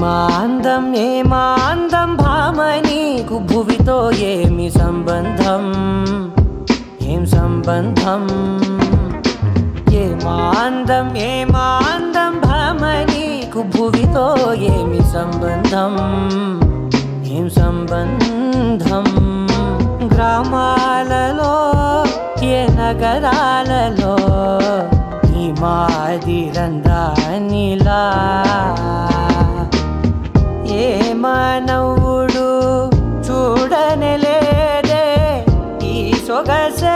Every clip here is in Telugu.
ఏమాందం ఏమాందం భామ నీకు భువితో ఏమి సంబంధం ఏం సంబంధం ఏమాందం ఏమాందం భామ నీకు భువితో ఏమి సంబంధం ఏం సంబంధం గ్రామాలలో ఏ నగరాలలో ఈ మాదిరందానిలా ఏ మానవుడు చూడనలేదే ఈ సొగసే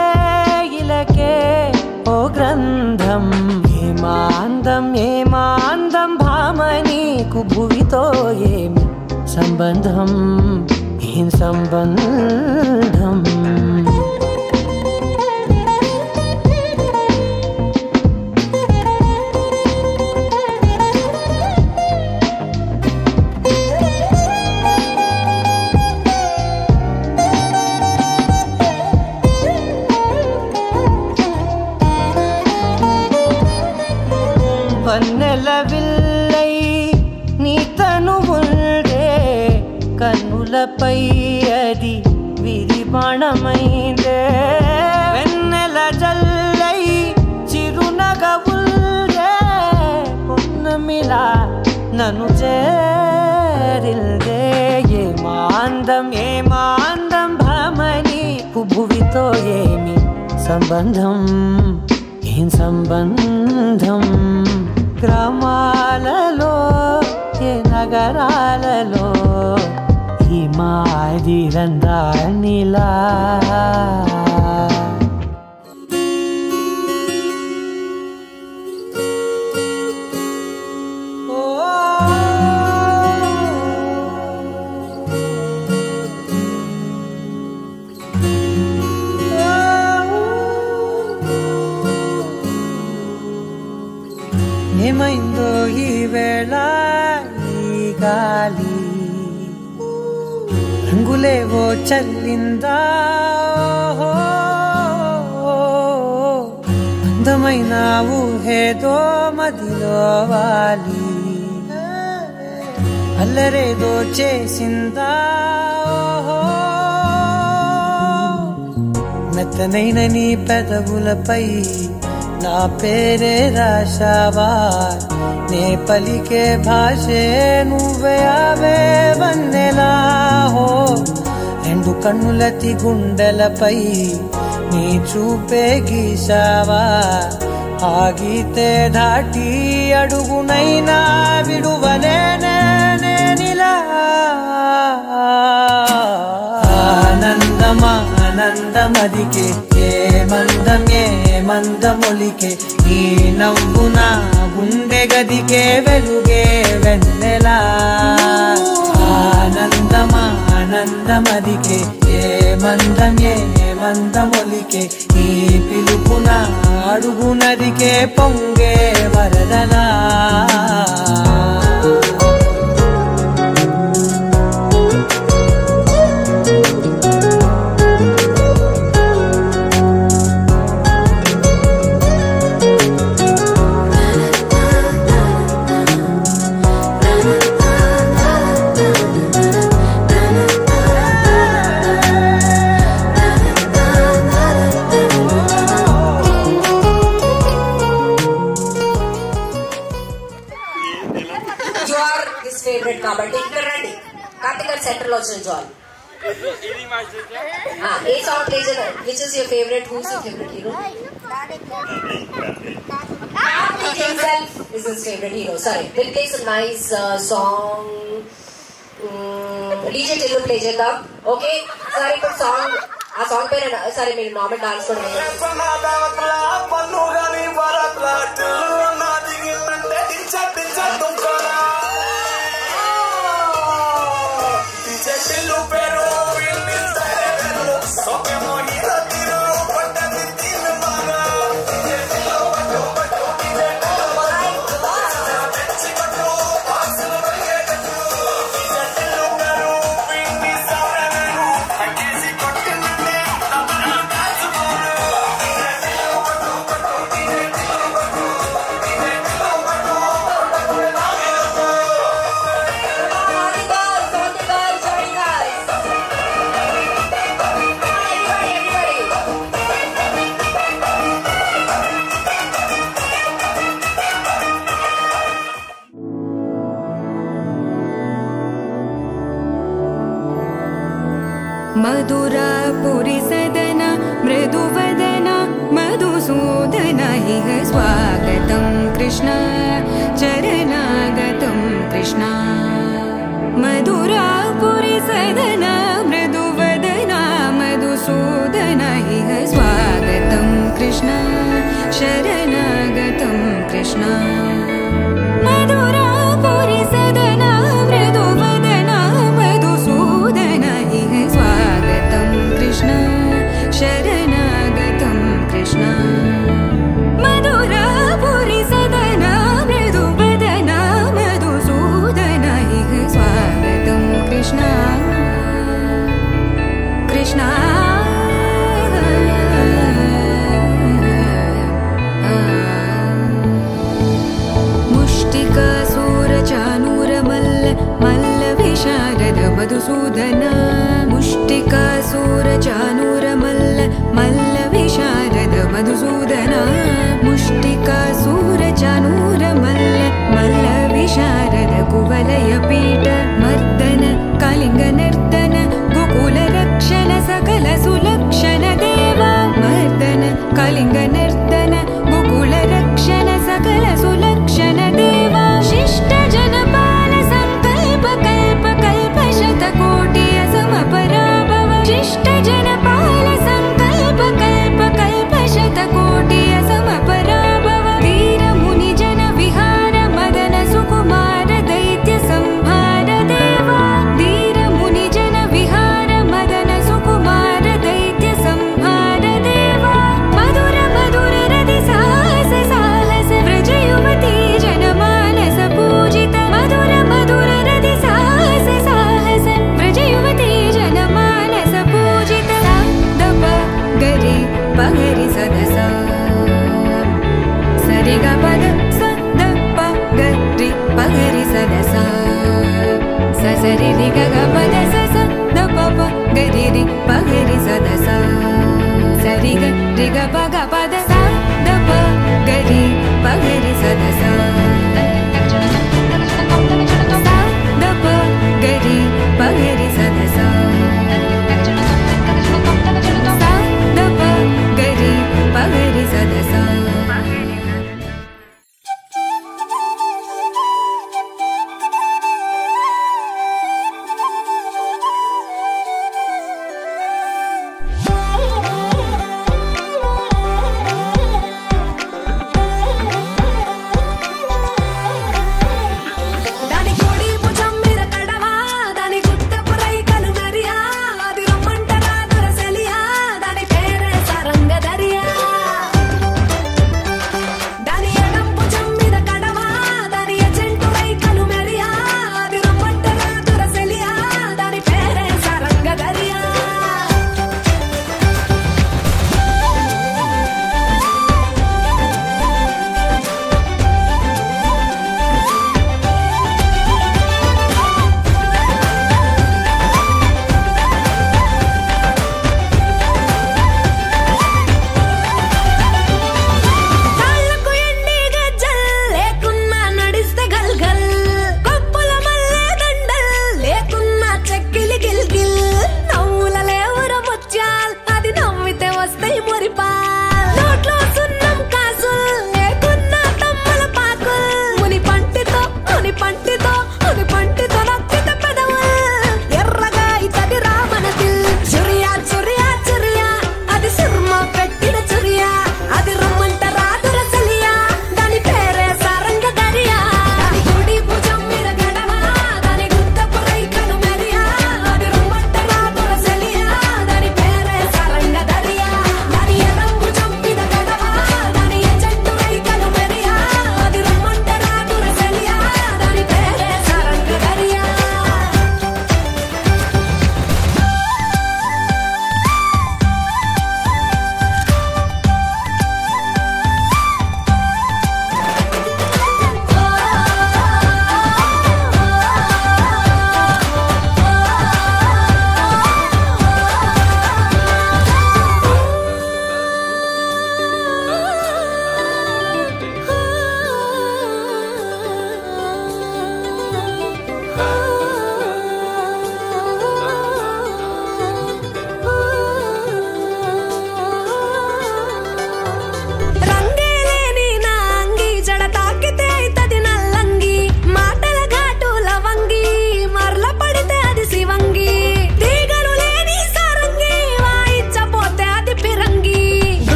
ఇలకే ఓ గ్రంథం ఏమాందం ఏమాందం భామ నీకు భువితో ఏమి సంబంధం ఏం సంబంధం వన్నెల విల్లై నీ తనువుండే కన్నులపై అది విరిబాణమైందే వెన్నెల జల్లై చిరునగవుండే పొన్నమిలా నన్ను చేరిల్దే ఏమాందం ఏమాందం భామ నీకు భువితో ఏమి సంబంధం ఏం సంబంధం గ్రామాలలో ఏ నగరాలలో ఈ మాదిరందానిలా ఏమైందో ఈ వేళ ఈ గాలి రంగులేవో చల్లిందా అందమైన ఊహేదో మదిలో వాలి అల్లరేదో చేసిందా మెత్తనైన నీ పెదవులపై నా పేరే రాశావా నే పలికే భాషే నువ్వే అవే వన్నెలా హో రెండు కన్నులతి గుండెలపై నీ చూపే గీశావా ఆగితే దాటి అడుగునైనా విడువలేనే నేనిలా ఆనందమా ఆనందమదికే ఏ మందమొలికే ఈ నవ్వున గుండె గదికే వెలుగే వెన్నెలా ఆనందమా ఆనందమదికే ఏ మందమొలికే ఈ పిలుపున అడుగునదికే పొంగే వరదలా కాబట్టి ఇక్కడ రండి కార్తికల్ సెంటర్ లో వచ్చిన జాల్ ఏ సాంగ్ ప్లే చేద్దాం which is your favourite who's your favourite hero Karthik himself is his favorite hero sorry we'll play some nice song DJ Tillu play చేద్దాం ఓకే సరే ఇప్పుడు సాంగ్ ఆ సాంగ్ పేరు సరే మీరు నార్మల్ డాన్స్ కూడా मधुरापुरी सदन मृदुवदन मधुसूदन इह स्वागतं कृष्ण चरणागतं कृष्ण मधुरापुरी सदन मृदुवदन मधुसूदन इह स्वागतं कृष्ण शरणागतं कृष्ण मधुरापुरी सदन मृदुवदन मधुसूदन इह स्वागतं कृष्ण शरणागतं कृष्ण मधुरापुरी सदन मृदुवदन मधुसूदन इह स्वागतं कृष्ण कृष्ण मुष्टिकासूरचानूरमल्ल मल्लविशारद मधुसूदन मुष्टिकासूरचानूरमल्ल मल्लविशारद मधुसूदन मुष्टिकासूरचानूरमल्ल मल्लविशारद कुवलयपीठ मर्दन कलिङ्गनर्तन गोकुलरक्षण सकल सुलक्षण देवा मर्दन कलिङ्गनर्तन गोकुलरक्षण सकल सुलक्षण देवा शिष्ट जनपाल संकल्प कल्प कल्प शतकोटि असमपराभव शिष्ट जनपाल संकल्प कल्प कल्प शतकोटि असमपराभव वीर मुनि जन विहार मदन सुकुमार दैत्य संहार देवा वीर मुनि जन विहार मदन सुकुमार दैत्य संहार देवा मधुर मधुर रति साहस साहस व्रज युवती जनमानस पूजित मधुर मधुर रति साहस साहस व्रज युवती जनमानस पूजित सा दप गरि पगरि सदसा सरि ग पद स द प गरि पगरि सदसा स सरि रि ग ग पद स स द प प गरि रि पगरि सदसा सरि ग रि ग प ग पद सा द प गरि पगरि सदसा सा द प गरि पगरि सदसा सा द प गरि पगरि सदसा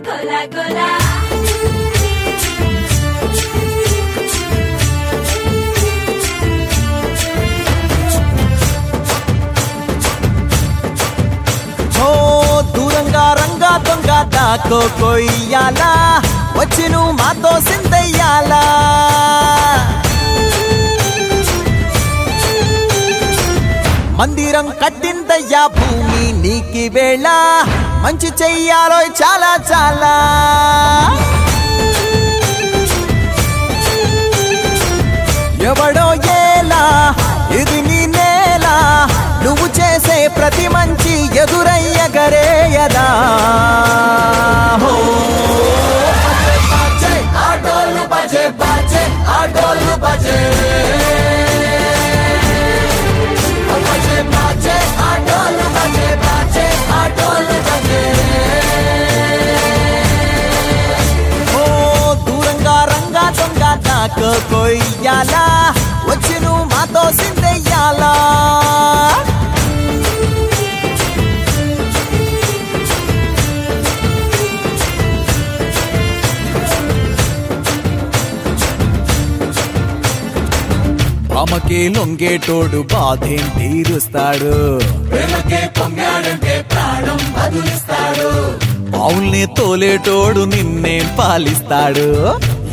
గోలా గోలా దూరంగా రంగా దొంగ దాకో కొయ్యాలా వచ్చి నువ్వు మాతో సిందయ్యాలా మందిరం కట్టిందయ్యా భూమి నీకి వేళ మంచి చెయ్యాలో చాలా చాలా ఎవడో ఏలా ఇది నీ నేల నువ్వు చేసే ప్రతి మంచి ఎదురయ్యగరేయదా ఆటోలు బజే బాజే ఆటోలు బజే బజే బాజే ఆటోలు బజే బాజే ఆటోలు బజే ఓ దూరంగా రంగా దొంగ నాకు కొయ్యాలా వచ్చి నువ్వు మాతో సిందెయ్యాలా ప్రేమకే లొంగేటోడు బాధేం తీరుస్తాడు ప్రేమకే పొంగాడంటే ప్రాణం బదులిస్తాడు పావుల్ని తోలేటోడు నిన్నే పాలిస్తాడు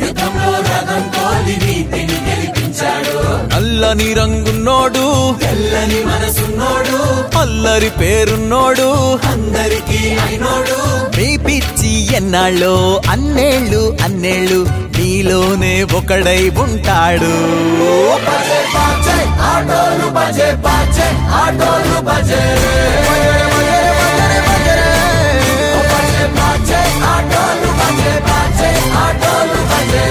యుద్ధంలో రథం తోలి నీతిని గెలిపించాడు నల్లని రంగున్నోడు తెల్లని మనసున్నోడు అల్లరి పేరున్నోడు అందరికీ అయినోడు మీ పిచ్చి ఎన్నాళ్ళో అన్నేళ్ళు అన్నేళ్ళు నీలోనే ఒకడై ఉంటాడు ఆటోలు బజే బాజే ఆటోలు బజే ఆటోలు బజే బాజే ఆటోలు బజే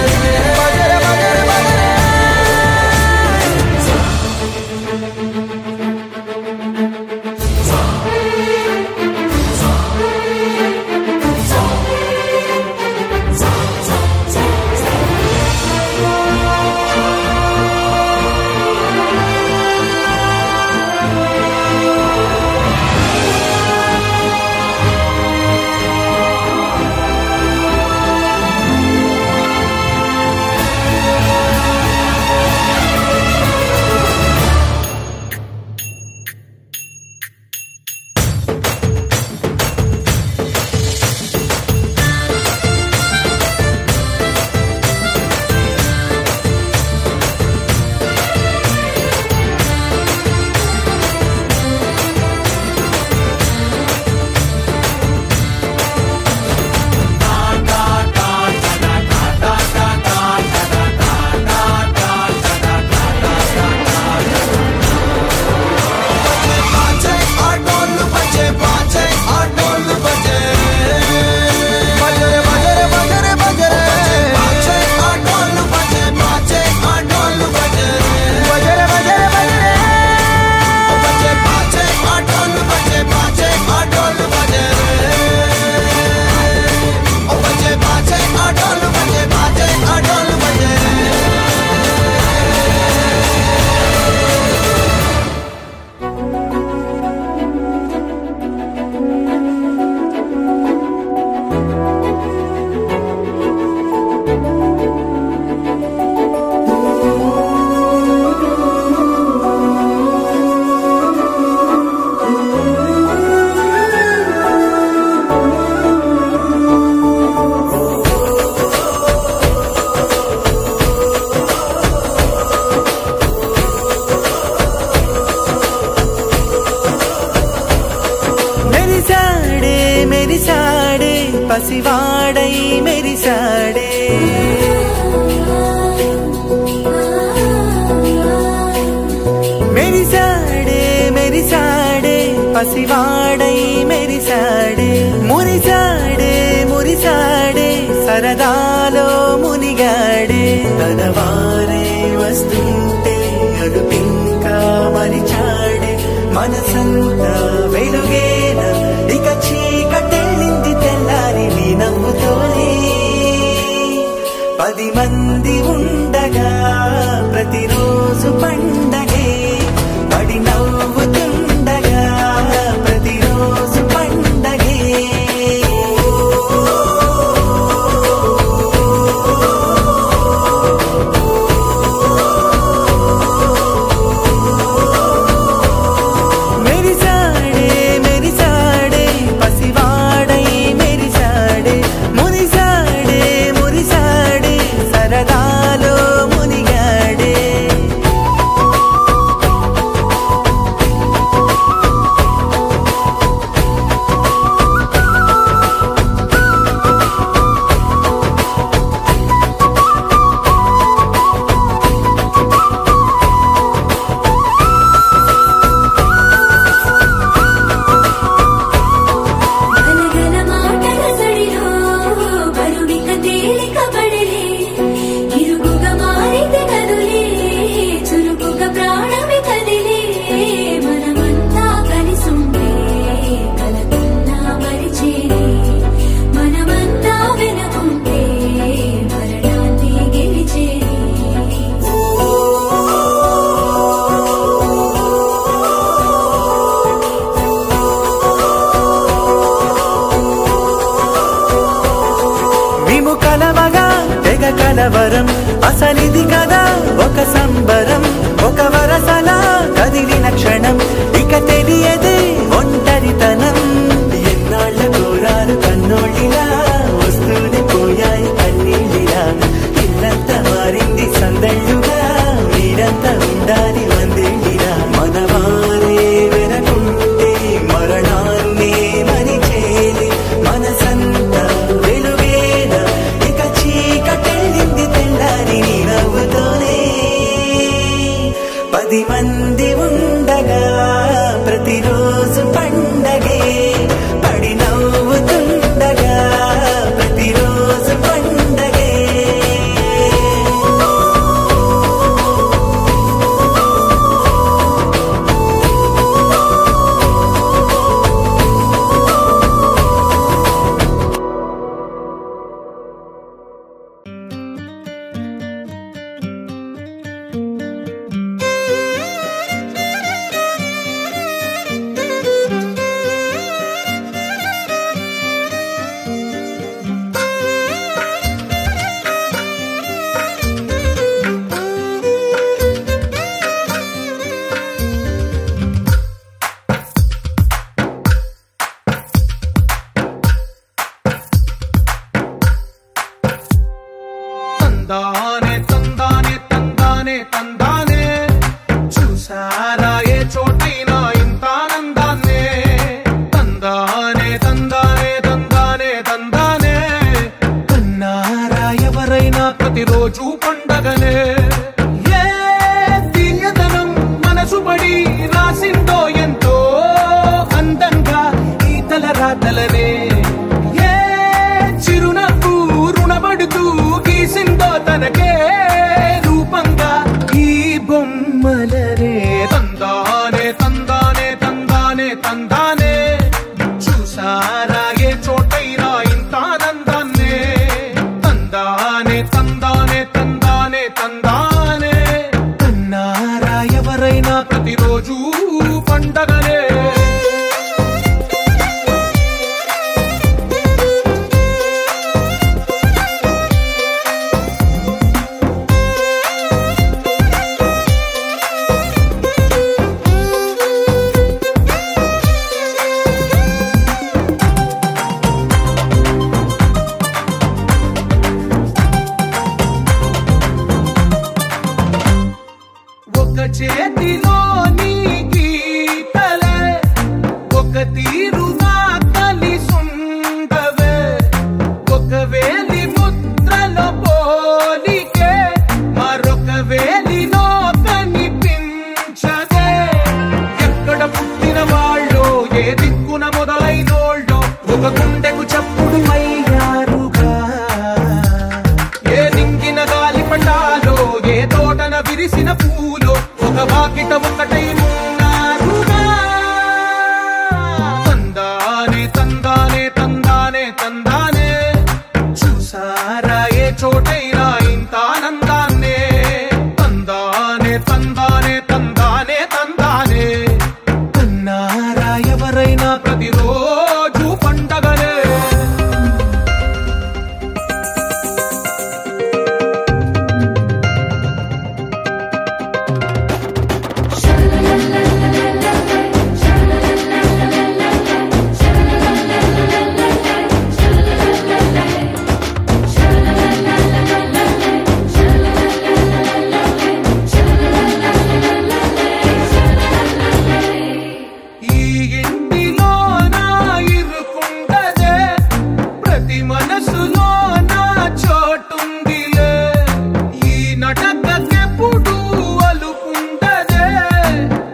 పసివాడై మెరిసాడే మెరిసాడే మెరిసాడే పసివాడై మెరిసాడే మురిసాడే మురిసాడే సరదాలో మునిగాడే తనవారే వస్తుంటే అడుపింకా మరిచాడే మనసంతా వెలుగేన ఇక చీకటెళ్ళింది తెల్లారి నీ నవ్వుతోనే 10 మంది ఉండగా ప్రతిరోజు పండగే పడి నవ్వుతుండగా ప్రతిరోజు పండగే కలవరం అసలిది కదా ఒక సంబరం ఒక వరసలా కదిలిన క్షణం ఇక తెలియదే ఒంటరితనం ఎన్నాళ్ళ కోరారు కన్నోళ్ళిలా వస్తూనే పోయాయి కన్నీళ్ళిలా ఇల్లంతా మారింది సందళ్ళుగా మీరంతా ఉండాలి వందేళ్ళిలా మనవారే వెనకుంటే మరణాన్నే మరిచేలి మనసంతా వెలుగేన ఇక చీకటెళ్ళింది తెల్లారి నీ నవ్వుతోనే 10 మంది ఉండగా ప్రతిరోజు పండగే పడి నవ్వుతుండగా ప్రతిరోజు పండగే తందానే తందానే తందానే తందానే చూసారా ఏ చోటైనా ఇంత ఆనందాన్నే తందానే తందానే తందానే తందానే కన్నారా ఎవరైనా ప్రతిరోజు పండగనే ఏ తీయదనం మనసు పడి రాసిందో ఎంతో అందంగా ఈ తలరాతలనే ఏ చిరునవ్వు రుణపడుతూ గీసిందో తనకే రూపంగా ఈ బొమ్మలనే తందానే తందానే తందానే తందానే చూసారా ఏ చోటైనా ఇంత ఆనందాన్నే తందానే తందానే తందానే తందానే కన్నారా ఎవరైనా ప్రతిరోజు పండగనే ఒక చేతిలో నీ గీతలే ఒక తీరుగా కలిసుండవే ఒక వేలి ముద్రలో పోలికే మరొక వేలిలో కనిపించదే ఎక్కడ పుట్టిన వాళ్ళో ఏ దిక్కున మొదలైనోళ్ళో ఒక గుండెకు చప్పుడు అయ్యారుగా ఏ నింగిన గాలి పటాలో ఏ తోటన విరిసిన పూలో ఒక వాకిట ఒకటై ఉన్నారుగా తందానే తందానే తందానే తందానే చూసారా ఏ చోటైనా ఇంత ఆనందాన్నే తందానే తందానే తందానే తందానే కన్నారా ఎవరైనా ప్రతిరోజు పండగనే ఈ ఇంటిలో నా ఇరుకుండదే ప్రతి మనసులో నా చోటుందిలే ఈ నటకెప్పుడు అలుకుండదే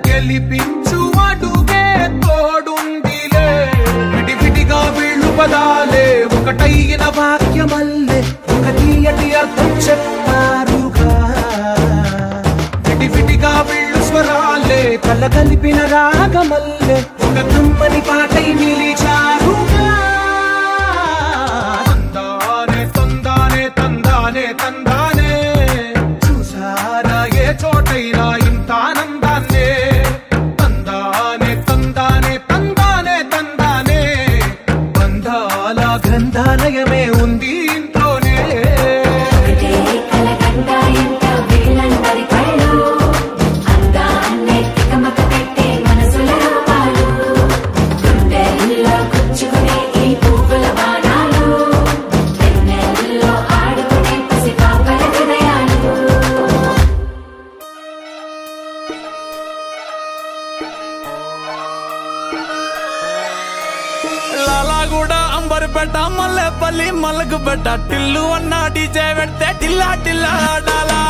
గెలిపించు అడుగే తోడుందిలే విడివిడిగా వీళ్ళు పదాలే ఒకటైన వాక్యమల్లే ఒక తీయటి అర్థం చెప్పారుగా విడివిడిగా వీళ్ళు స్వరాలే కల కలిపిన రాగమల్లే ఒక కమ్మని పాటై నిలిచారుగా తందానే తందానే తందానే తందానే చూసారా ఏ చోటైనా ఇంత ఆనందాన్నే తందానే తందానే తందానే తందానే బంధాల గ్రంథాలయమే ఉంది ఇంట్లోనే మిర్యాలగూడ అంబర్పేట మల్లెపల్లి మలకుపేట టిల్లు అన్న డీజే పెడితే టిల్లా టిల్లా ఆడాలా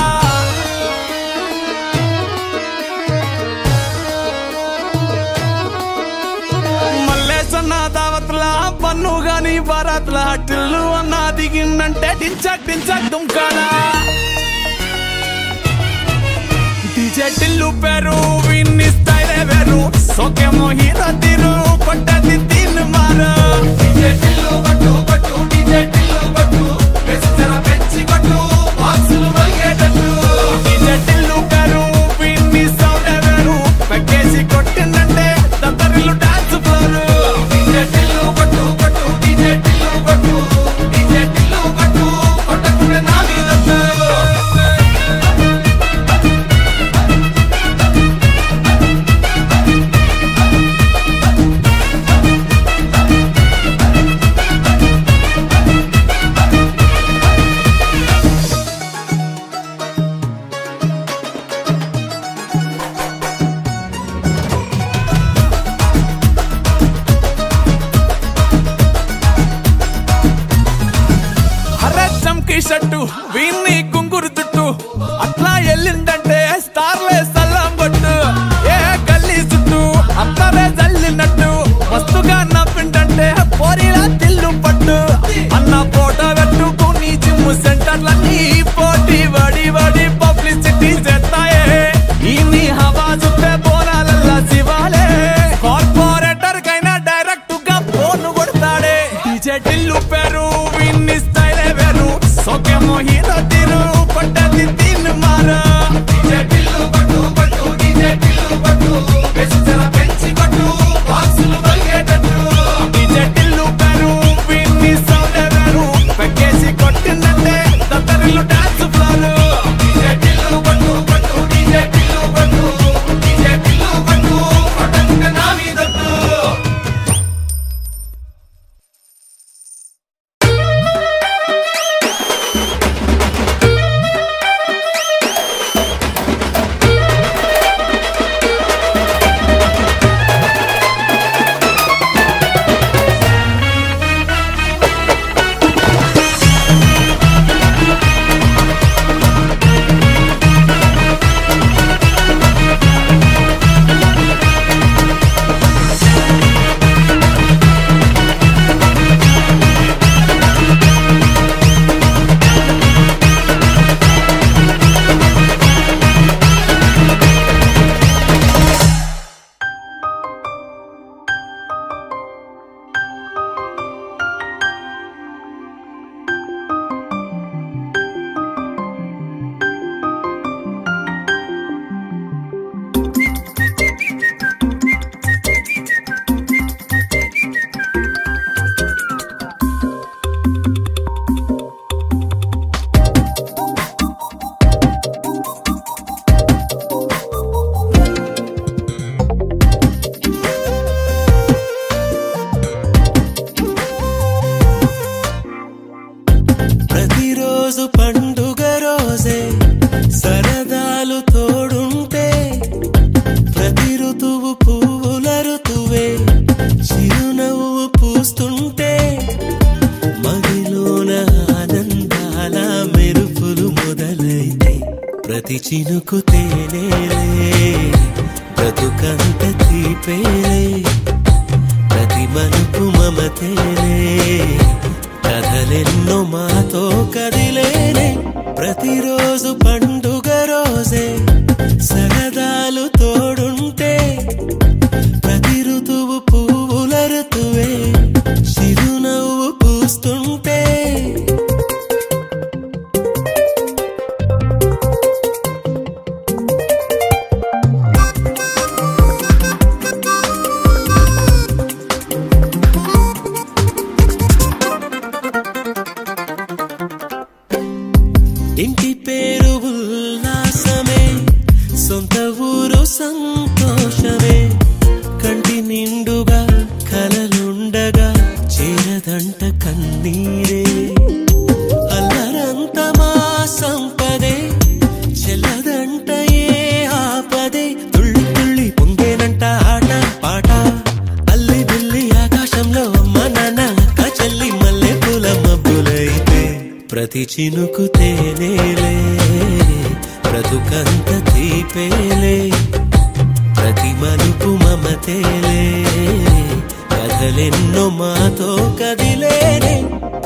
మల్లేసన్న దావత్లా పన్ను గాని బారాత్లా టిల్లు అన్న దిగిందంటే టించక్ టించక్ దుంకాలా డీజే టిల్లు పేరు విన్ని స్టైలే వేరు సోకేమో హీరో తీరు కొట్టది తీన్ మారు డీజే టిల్లు కొట్టు కొట్టు డీజే టిల్లు కొట్టు వెచ్చర పెంచి కొట్టు బాక్సులు మలిగేటట్టు డీజే టిల్లు పేరు విన్ని సౌండ్ వేరు పెక్కేసి కొట్టిందంటే దత్తరిల్లు డాన్స్ ఫ్లోర్ డీజే టిల్లు కొట్టు కొట్టు డీజే టిల్లు కొట్టు డీజే టిల్లు కొట్టు కొట్టకుంటే నా మీద షట్టు వీన్ని కుంగురు చుట్టూ అట్లా ఎల్లిందంటే స్టార్లే సల్లం కొట్టు ఏ గల్లీ చుట్టూ అత్తరే జల్లినట్టు మస్తుగా నవ్విందంటే పోరిలా తిల్లు పట్టు అన్న ఫోటో పెట్టుకుని జిమ్ సెంటర్లన్నీ పోటీ వడి వడి పబ్లిసిటీ చేస్తాయే ఈ హవా చుట్టే బోనాలల్లా శివాలే కార్పొరేటర్ కైనా డైరెక్ట్ గా ఫోన్ కొడతాడే డీజే టిల్లు పేరు విన్ని స్టైలే వేరు సోకేమో హీరో తీరు కొట్టది తీన్ మారు డీజే టిల్లు కొట్టు కొట్టు డీజే టిల్లు కొట్టు వెచ్చర పెంచి కొట్టు బాక్సులు మలిగేటట్టు డీజే టిల్లు పేరు విన్ని సౌండ్ వేరు పెక్కేసి కొట్టిందంటే దత్తరిల్లు డాన్స్ ఫ్లోర్ డీజే టిల్లు కొట్టు కొట్టు డీజే టిల్లు కొట్టు డీజే టిల్లు కొట్టు కొట్టకుంటే నా మీదట్టు ప్రతిరోజు పండుగ రోజే సరదాలు తోడుంటే ప్రతి ఋతువు పువ్వుల ఋతువే చిరునవ్వు పూస్తుంటే మదిలోన ఆనందాల మెరుపులు మొదలైతే ప్రతి చినుకు తేనేలే బ్రతుకంత తీపేలే ప్రతి మలుపు మమతేలే కథలెన్నో మాతో కదిలేనే ప్రతిరోజు పండుగ రోజే సరదాలు తోడుంటే ప్రతి ఋతువు పువ్వుల ఋతువే చిరునవ్వు పూస్తుంటే ఇంటి పేరు ఉల్లాసమే సొంత ఊరు సంతోషమే ప్రతి చినుకు తేనేలే బ్రతుకంత తీపేలే ప్రతి మలుపు మమతేలే కథలెన్నో మాతో కదిలేనే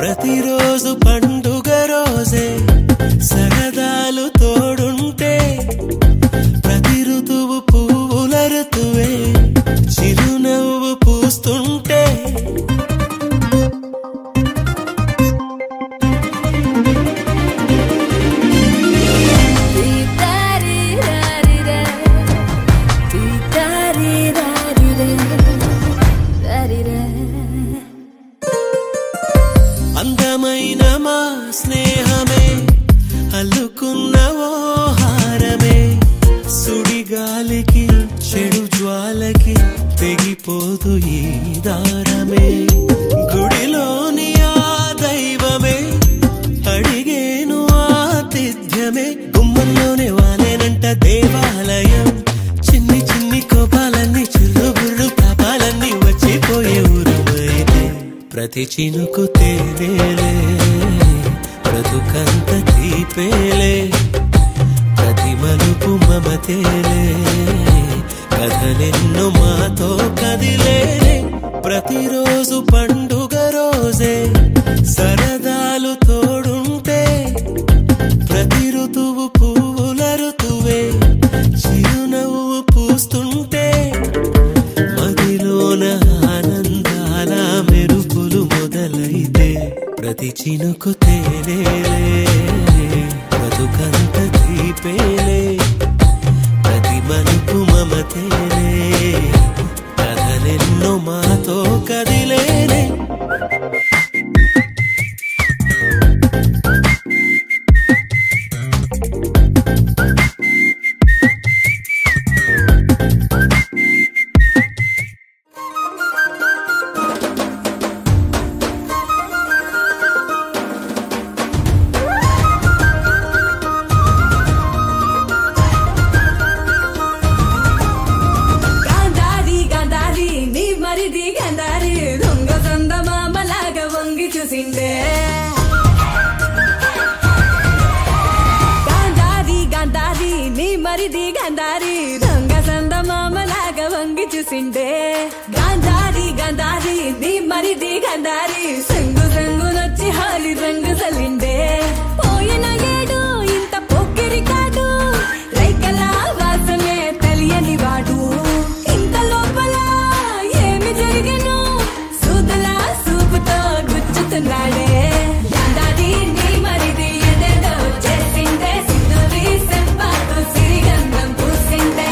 ప్రతిరోజు పండుగ రోజే సరదాలు తోడుంటే ప్రతి ఋతువు పువ్వుల ఋతువే చిరునవ్వు పూస్తుంటే అందమైన మా స్నేహమే అల్లుకున్న ఓ హారమే సుడిగాలికి చెడు జ్వాలకి తెగిపోదు ఈ దారమే గుడిలోని ఆ దైవమే అడిగేను ఆతిథ్యమే గుమ్మంలోనే వాలేనంట దేవాలయం చిన్ని చిన్ని కోపాలన్నీ చిరుబుర్రు పాపాలన్నీ వచ్చిపోయే ఊరుమైతే ప్రతి చినుకు తేనేలే బ్రతుకంత తీపేలే ప్రతి మలుపు మమతేలే కథలెన్నో మాతో కదిలేనే ప్రతిరోజు పండుగ రోజే సరదాలు తోడుంటే ప్రతి ఋతువు పువ్వుల ఋతువే చిరునవ్వు పూస్తుంటే మదిలోన ఆనందాల మెరుపులు మొదలైతే ప్రతి చినుకు తేనేలే బ్రతుకంత తీపేలే ప్రతి మలుపు మమతేలే కథలెన్నో మాతో కదిలేనే గాంధారి గాంధారి నీ మరిది గాంధారి సంగు సంగునొచ్చి హాలి రంగు సలిండే పోయిన ఏడు ఇంత పొక్కిరి కాదు రైకల వాసమే తెలియని వాడు ఇంత లోపల ఏమి జరిగను సూదల సూపుతో గుచ్చుతున్నాడే గాంధారి నీ మరిది ఎదేదో చేసిందే సింధూరి సెంపాకు సిరిగంధం పూసిందే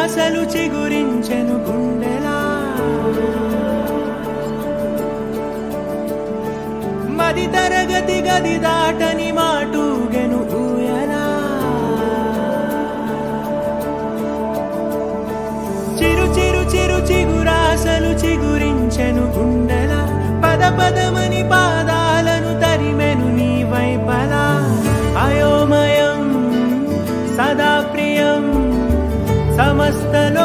చిగురాసలు చిగురించెను గుండెలా మది తరగతి గది దాటని మాటూగెను ఊయలా చిరు చిరు చిరు చిగురాసలు చిగురించెను గుండెలా పద పదమని పాదాలను తరిమెను నీ వైపలా అయోమయం సదా ప్రియం సమస్తలోకం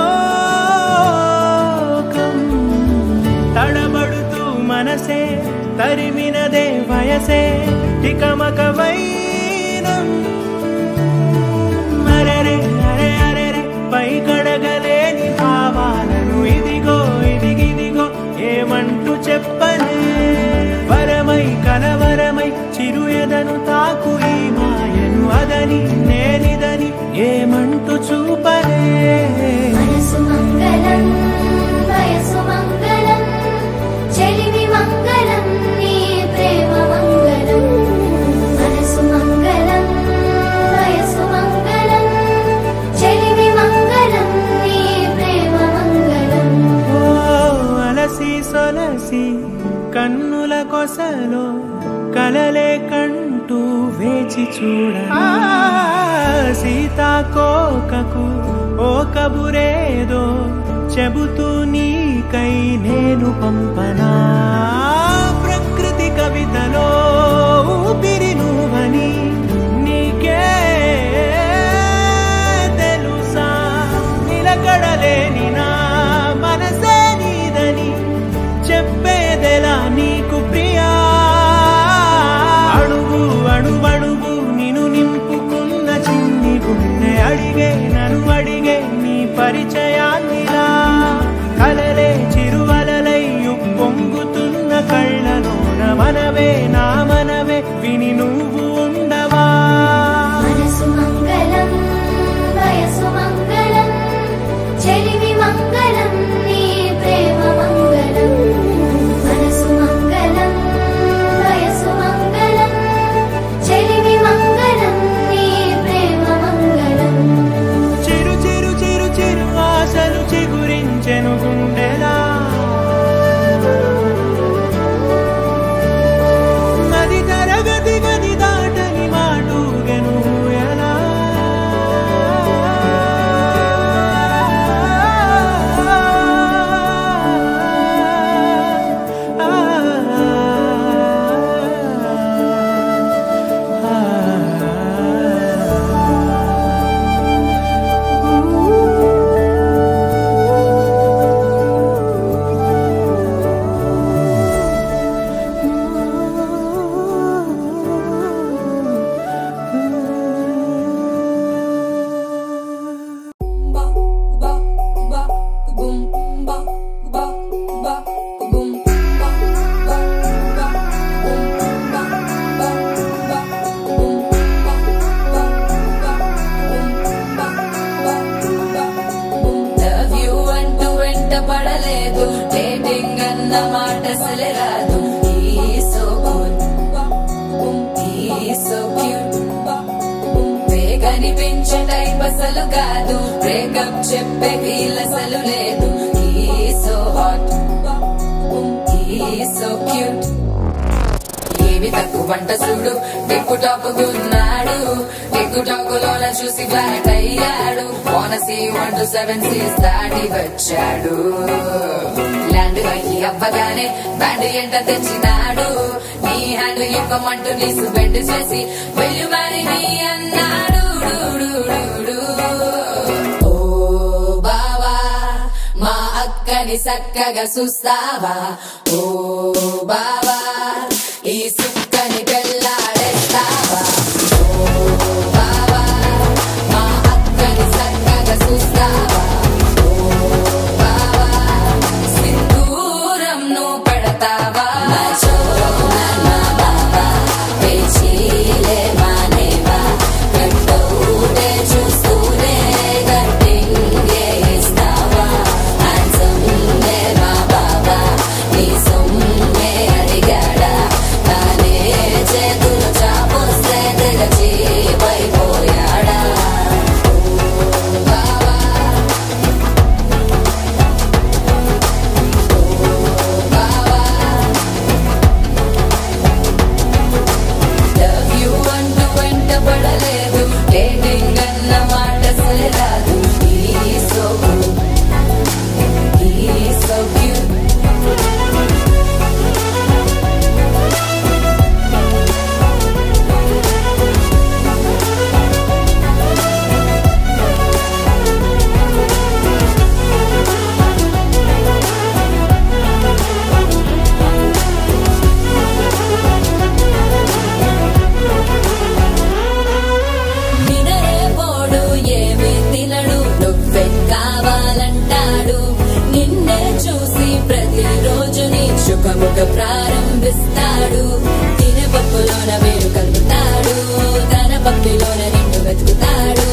తడబడుతూ మనసే తరిమినదే వయసే టికమక వైనం అరెరే అరే అరెరే పై కడగలేని భావాలను ఇదిగో ఇదిగిదిగో ఏమంటూ చెప్పలే వరమై కలవరమై చిరు ఎదను తాకు ఈ మాయను అదని నేనిదని ఏమంటూ చూపలే మనసు మంగళం వయసు మంగళం చెలిమి మంగళం నీ ప్రేమ మంగళం మనసు మంగళం వయసు మంగళం చెలిమి మంగళం నీ ప్రేమ మంగళం ఓ అలసి సొలసి కన్నుల కొసలో కలలే కంటూ వేచి చూడ సీతాకోకకు ఓ కబురేదో చెబుతూ నీకై నేను పంపనా ప్రకృతి కవితలో ఊపిరి నువ్వని నీకే తెలుసా నిలకడలేని నా మనసే నీదని చెప్పేదెలా నీకు ప్రియా అడుగు అడుగడుగు నిన్ను నింపుకున్న చిన్ని గుండె అడిగే నన్ను అడిగే నీ పరిచయాన్నిలా కలలే చిరువలలై పొంగుతున్న కళ్ళలోన మనవే నా మనవే విని నువ్వు ఉండవా మనసు మంగళం వయసు మంగళం చెలిమి మంగళం నీ ప్రేమ మంగళం మనసు మంగళం వయసు మంగళం చెలిమి మంగళం నీ ప్రేమ మంగళం చిరు చిరు చిరు చిరు ఆశలు చిగురించెను గుండెలా మది తరగతి గది దాటని మాటూగెను ఎలా లవ్ యూ అంటూ వెంట పడలేదు డేటింగ్ అన్న మాట అసలే రాదు సో క్యూట్ వేగనిపించే టైప్ అసలు కాదు బ్రేకప్ చెప్పే ఫీల్ అసలు లేదు సో హాట్ సో క్యూట్ ఏమి తక్కువ వంట చూడు టిక్కు టాపుకున్నాడు టిక్కు టాకులోన చూసి ఫ్లాట్ అయ్యాడు బోనసీ 1 to 7 సీస్ దాటి వచ్చాడు ల్యాండ్ అయ్యి అవ్వగానే బ్యాండ్ ఎంట తెచ్చినాడు నీ హ్యాండ్ ఇవ్వమంటూ నీసు బెండ్ చేసి వెళ్ళు మరి నీ అన్నాడు ఓ బావా మా అక్కని చక్కగా చూస్తావా ఓ బావా ఈ సుక్కని పెళ్ళాడేస్తావా ఓ బావా మా అక్కని చక్కగా చూస్తావా ఓ బావా సింధూరం నువ్వు పడతావా నా బావా పేచీలే మానేవా కట్టౌటే చూస్తూనే కట్టింగే ఇస్తావా హ్యాండ్సమ్ మా బావా నీ సొమ్మే అడిగా డేటింగ్ అన్న మాట అసలు రాదు. He's so good, he's so cute. శుభముఖ ప్రారంభిస్తాడు. తినే పప్పులోన వేరు కలుపుతాడు. తన పప్పిలోన నిన్ను వెతుకుతాడు.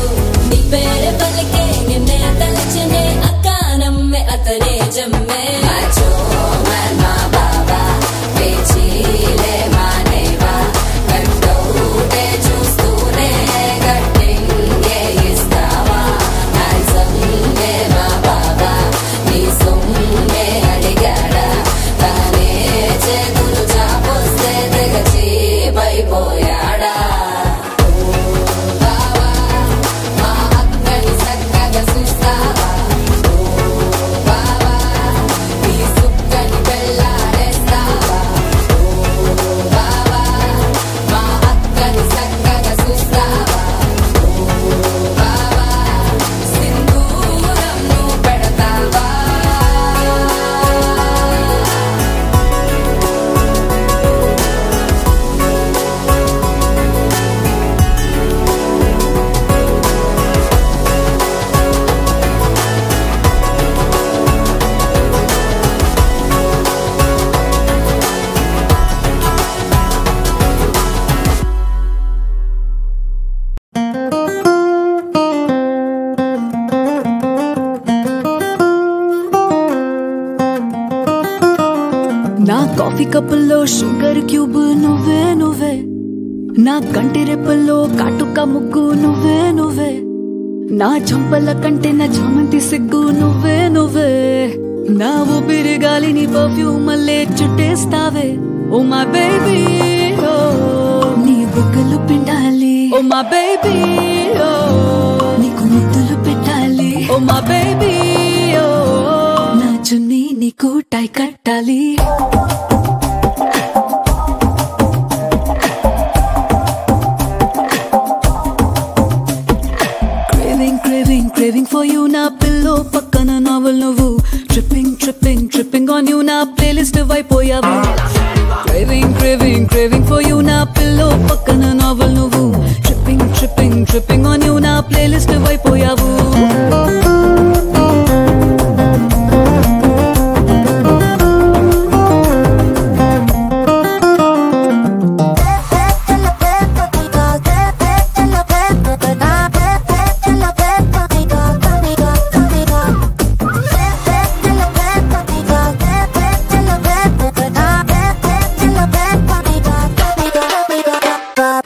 నీ పేరే పలికే నిన్నే తలచనే అక్క నమ్మే అతనే జమ్మే. మా బాబా పేచీలే మానేవా కంటూటే చూస్తూనే గట్టింగే ఇస్తావా. హ్యాండ్సమ్మే మా బాబా నీ సొమ్మే అడిగాడా. తానే చేతులు చాపొస్తే తెగ చీపైపోయాడా. బావా మా అక్కని చక్కగా చూస్తావా. బావా నీ సుక్కని పెళ్ళాడేస్తావా. బావా మా అక్కని చక్కగా చూస్తావా. బావా సింధూరం నువ్వు పెడతావా. నా కాఫీ కప్పుల్లో షుగర్ క్యూబ్ నువ్వే నువ్వే. నా కంటి రెప్పల్లో కాటుక ముగ్గు నువ్వే నువ్వే. నా చంపల కంటే నా చామంతి సిగ్గు నువ్వే నువ్వే. నా ఊపిరి గాలిని పర్ఫ్యూమ్ మల్లే చుట్టేస్తావే. ఓ మై బేబీ ఓ నీ బుగ్గలు పిండాలి. ఓ మై బేబీ ఓ నీకు ముద్దులు పెట్టాలి. ఓ మై బేబీ ఓ నా చున్నీ నీకు టై కట్టాలి. Craving for you na pillow pakkana novel nuvu. Tripping on you na playlist vaipoyavu. Craving for you na pillow pakkana novel nuvu. Tripping on you na playlist vaipoyavu.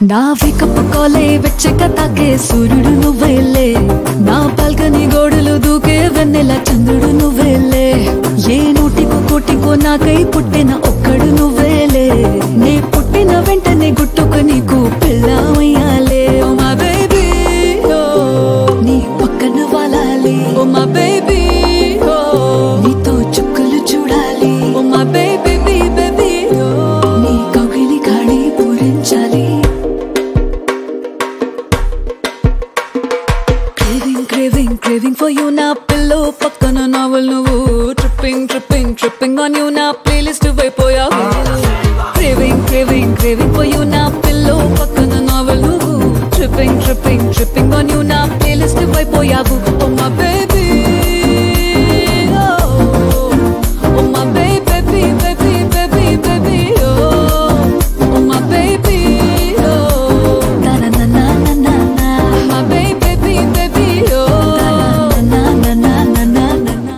నా వేకప్ కాలే వెచ్చక తాకే సూర్యుడు నువ్వేలే. నా బాల్కనీ గోడలు దూకే వెన్నెల చంద్రుడు నువ్వేలే. ఏ నోటికో కోటికో నాకై పుట్టిన ఒక్కడు నువ్వేలే. నే పుట్టిన వెంటనే గుట్టుకు నీకు పిల్లమయ్యాలే. ఓ మా బేబీ ఓ నీ పక్కన వాలాలి. ఓ మా బేబీ ఓ నీతో చుక్కలు చూడాలి. ఓ మా బేబీ బేబీ ఓ నీ కౌగిలి గాడి పూరించాలి. Craving for you na pillow pakkana novel nuvu. Tripping on you na playlist vaipoyavu. Craving for you na pillow pakkana novel nuvu. Tripping on you na playlist vaipoyavu. Oh my baby oh my baby oh my baby na na na na na na my baby oh na na na na na na.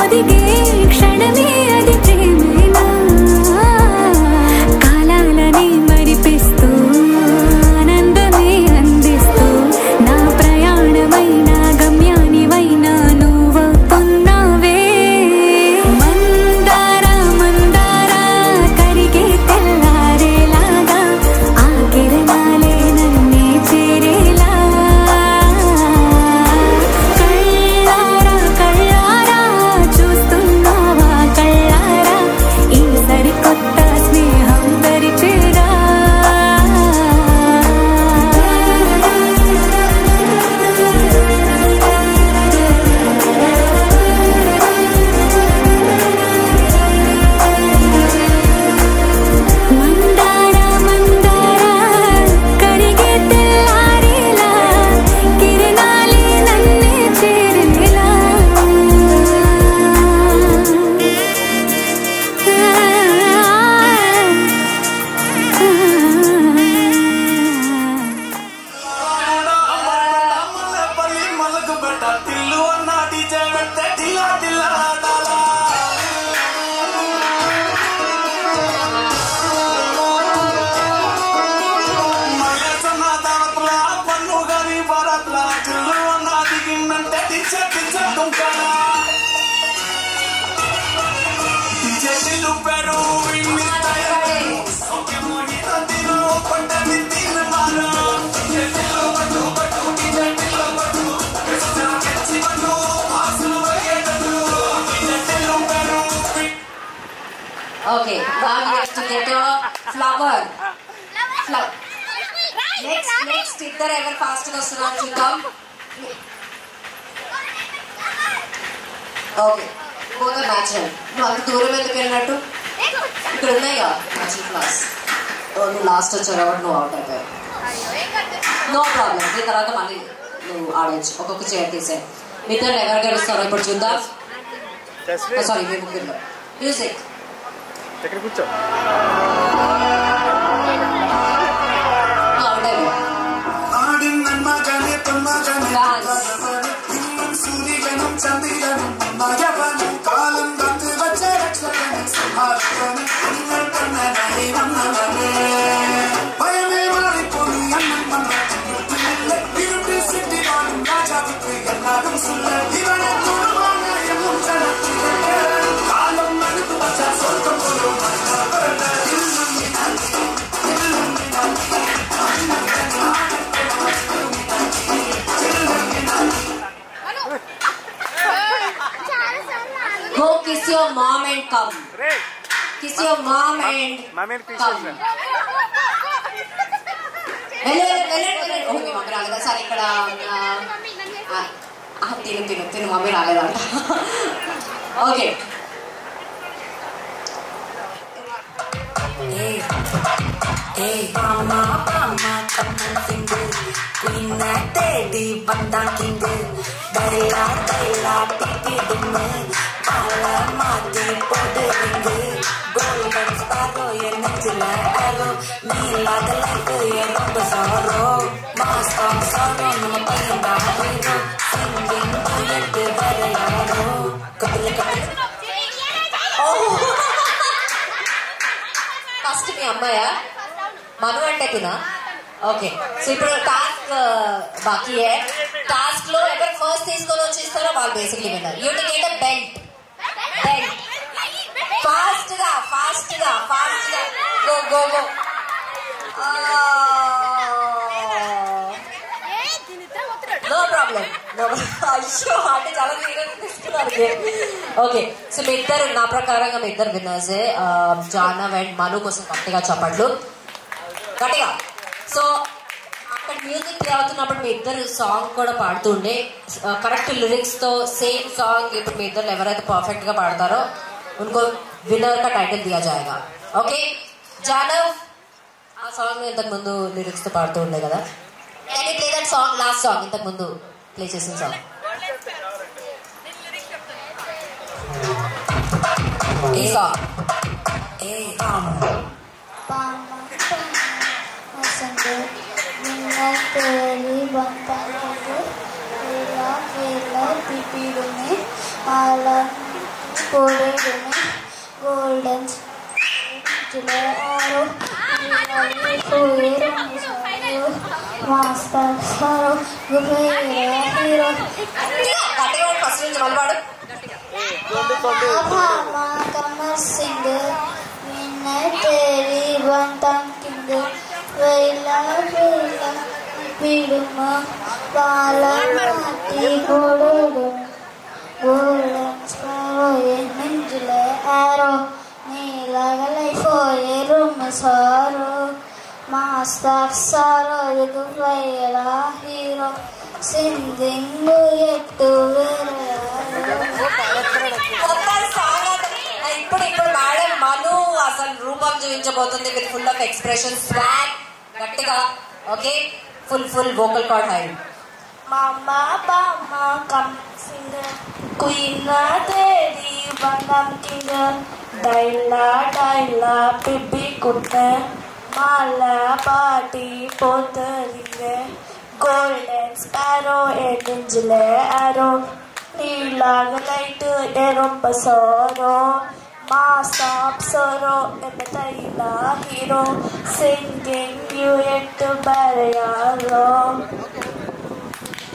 ఒదిగే క్షణమే అది ప్రేమేనా కాలాలని మరిపిస్తూ ఆనందమే అందిస్తూ నా ప్రయాణమైన గమ్యానివైనా నువ్వవుతున్నావే మందారా మందారా కరిగే తెల్లారేలాగా ఆ కిరణాలే నన్నే చేరేలా కళ్ళారా కళ్ళారా చూస్తున్నావా కళ్ళారా ఈ సరికొత్త స్నేహం దరిచేరా మందారా మందారా కరిగే తెల్లారేలా కిరణాలే నన్నే చేరేలా Okay, now we have to get a flower. Next, ఇద్దరు ఎవరు ఫాస్ట్ గా వస్తున్నారు చూద్దాం. ఓకే, పోతే న్యాచురల్. నువ్వు అంత దూరం ఎందుకు వెళ్ళినట్టు? ఇక్కడ ఉన్నాయిగా న్యాచురల్ ఫ్లవర్స్. నువ్వు లాస్ట్ వచ్చావు కాబట్టి నువ్వు అవుట్ అయిపోయావు. నో ప్రాబ్లం, దీని తర్వాత మళ్ళీ నువ్వు ఆడవచ్చు. ఒక్కొక్క చైర్ తీసే. మిగతా ఎవరు గెలుస్తారో ఇప్పుడు చూద్దాం. సారీ, మీ ముగ్గురు. మ్యూజిక్. ఎక్కడ కూర్చో Go kiss your mom and come. Kiss your mom and come. వెళ్ళండి. ఓకే, మమ్మీ రాలేదా? సరే, ఇక్కడ తిను మమ్మీ రాలేదంట. ఓకే, ఫస్ట్ మీ అమ్మాయా మను అంటే తినా? ఓకే, సో ఇప్పుడు టాస్క్ బాకీ టాస్క్ లో ఎవరు ఫస్ట్ తీసుకొని వచ్చేస్తారో వాళ్ళు బేసిక్లీ విన్నారు. You to get a belt. Fast గా గో నో ప్రాబ్లం. అయ్యో, అంటే చాలా ఓకే, సో మీ ఇద్దరు నా ప్రకారంగా మీ ఇద్దరు విన్నర్సే. జానవ్ అండ్ మను కోసం గట్టిగా చప్పట్లు, గట్టిగా. సో అక్కడ మ్యూజిక్ ప్లే అవుతున్నప్పుడు మీ ఇద్దరు సాంగ్ కూడా పాడుతుండే కరెక్ట్ లిరిక్స్ తో సేమ్ సాంగ్. ఇప్పుడు మీ ఇద్దరు ఎవరైతే పర్ఫెక్ట్ గా పాడతారో उनको विनर का टाइटल दिया जाएगा. ओके, जानव ఆ సాంగ్ ఇంతకు ముందు లిరిక్స్ తో పాడుతూ ఉండే కదా. Can you play that song, last song ఇంతకు ముందు ప్లే చేసిన సాంగ్. ఈ సాంగ్ పోలేదని గోల్డెన్ మాస్టర్ సారో హీరో ఫస్ట్ నుంచి మలవాడు कमर सिंह विनय तेरी बंतम किंग वेला वेला पीड़म बाला माटी गोल्डन गोल्डन स्पारो ये निंजले एरो नीला गलाई फोये रूम सारो मास्टर सारो ये वेला हीरो సింగింగ్ ఎట్టు ఇప్పుడు మేడం మను అసలు రూపం చూపించబోతుంది with full of expression swag గట్టిగా ఓకే ఫుల్ వోకల్ కార్డ్ హై మామా బామా కమ్ సింగర్ క్వీన్ తేరీ బందం కింగ్ డైలా పిబ్బి కుట్ట మాల పాటి పోతరింగ golden sparrow angel arrow నీలాగ లైట్ ఎరొంప సోరో మాస్టాప్ సోరో ఎన్నతైల హీరో సింగింగ్ యూ ఎట్ బరయాలో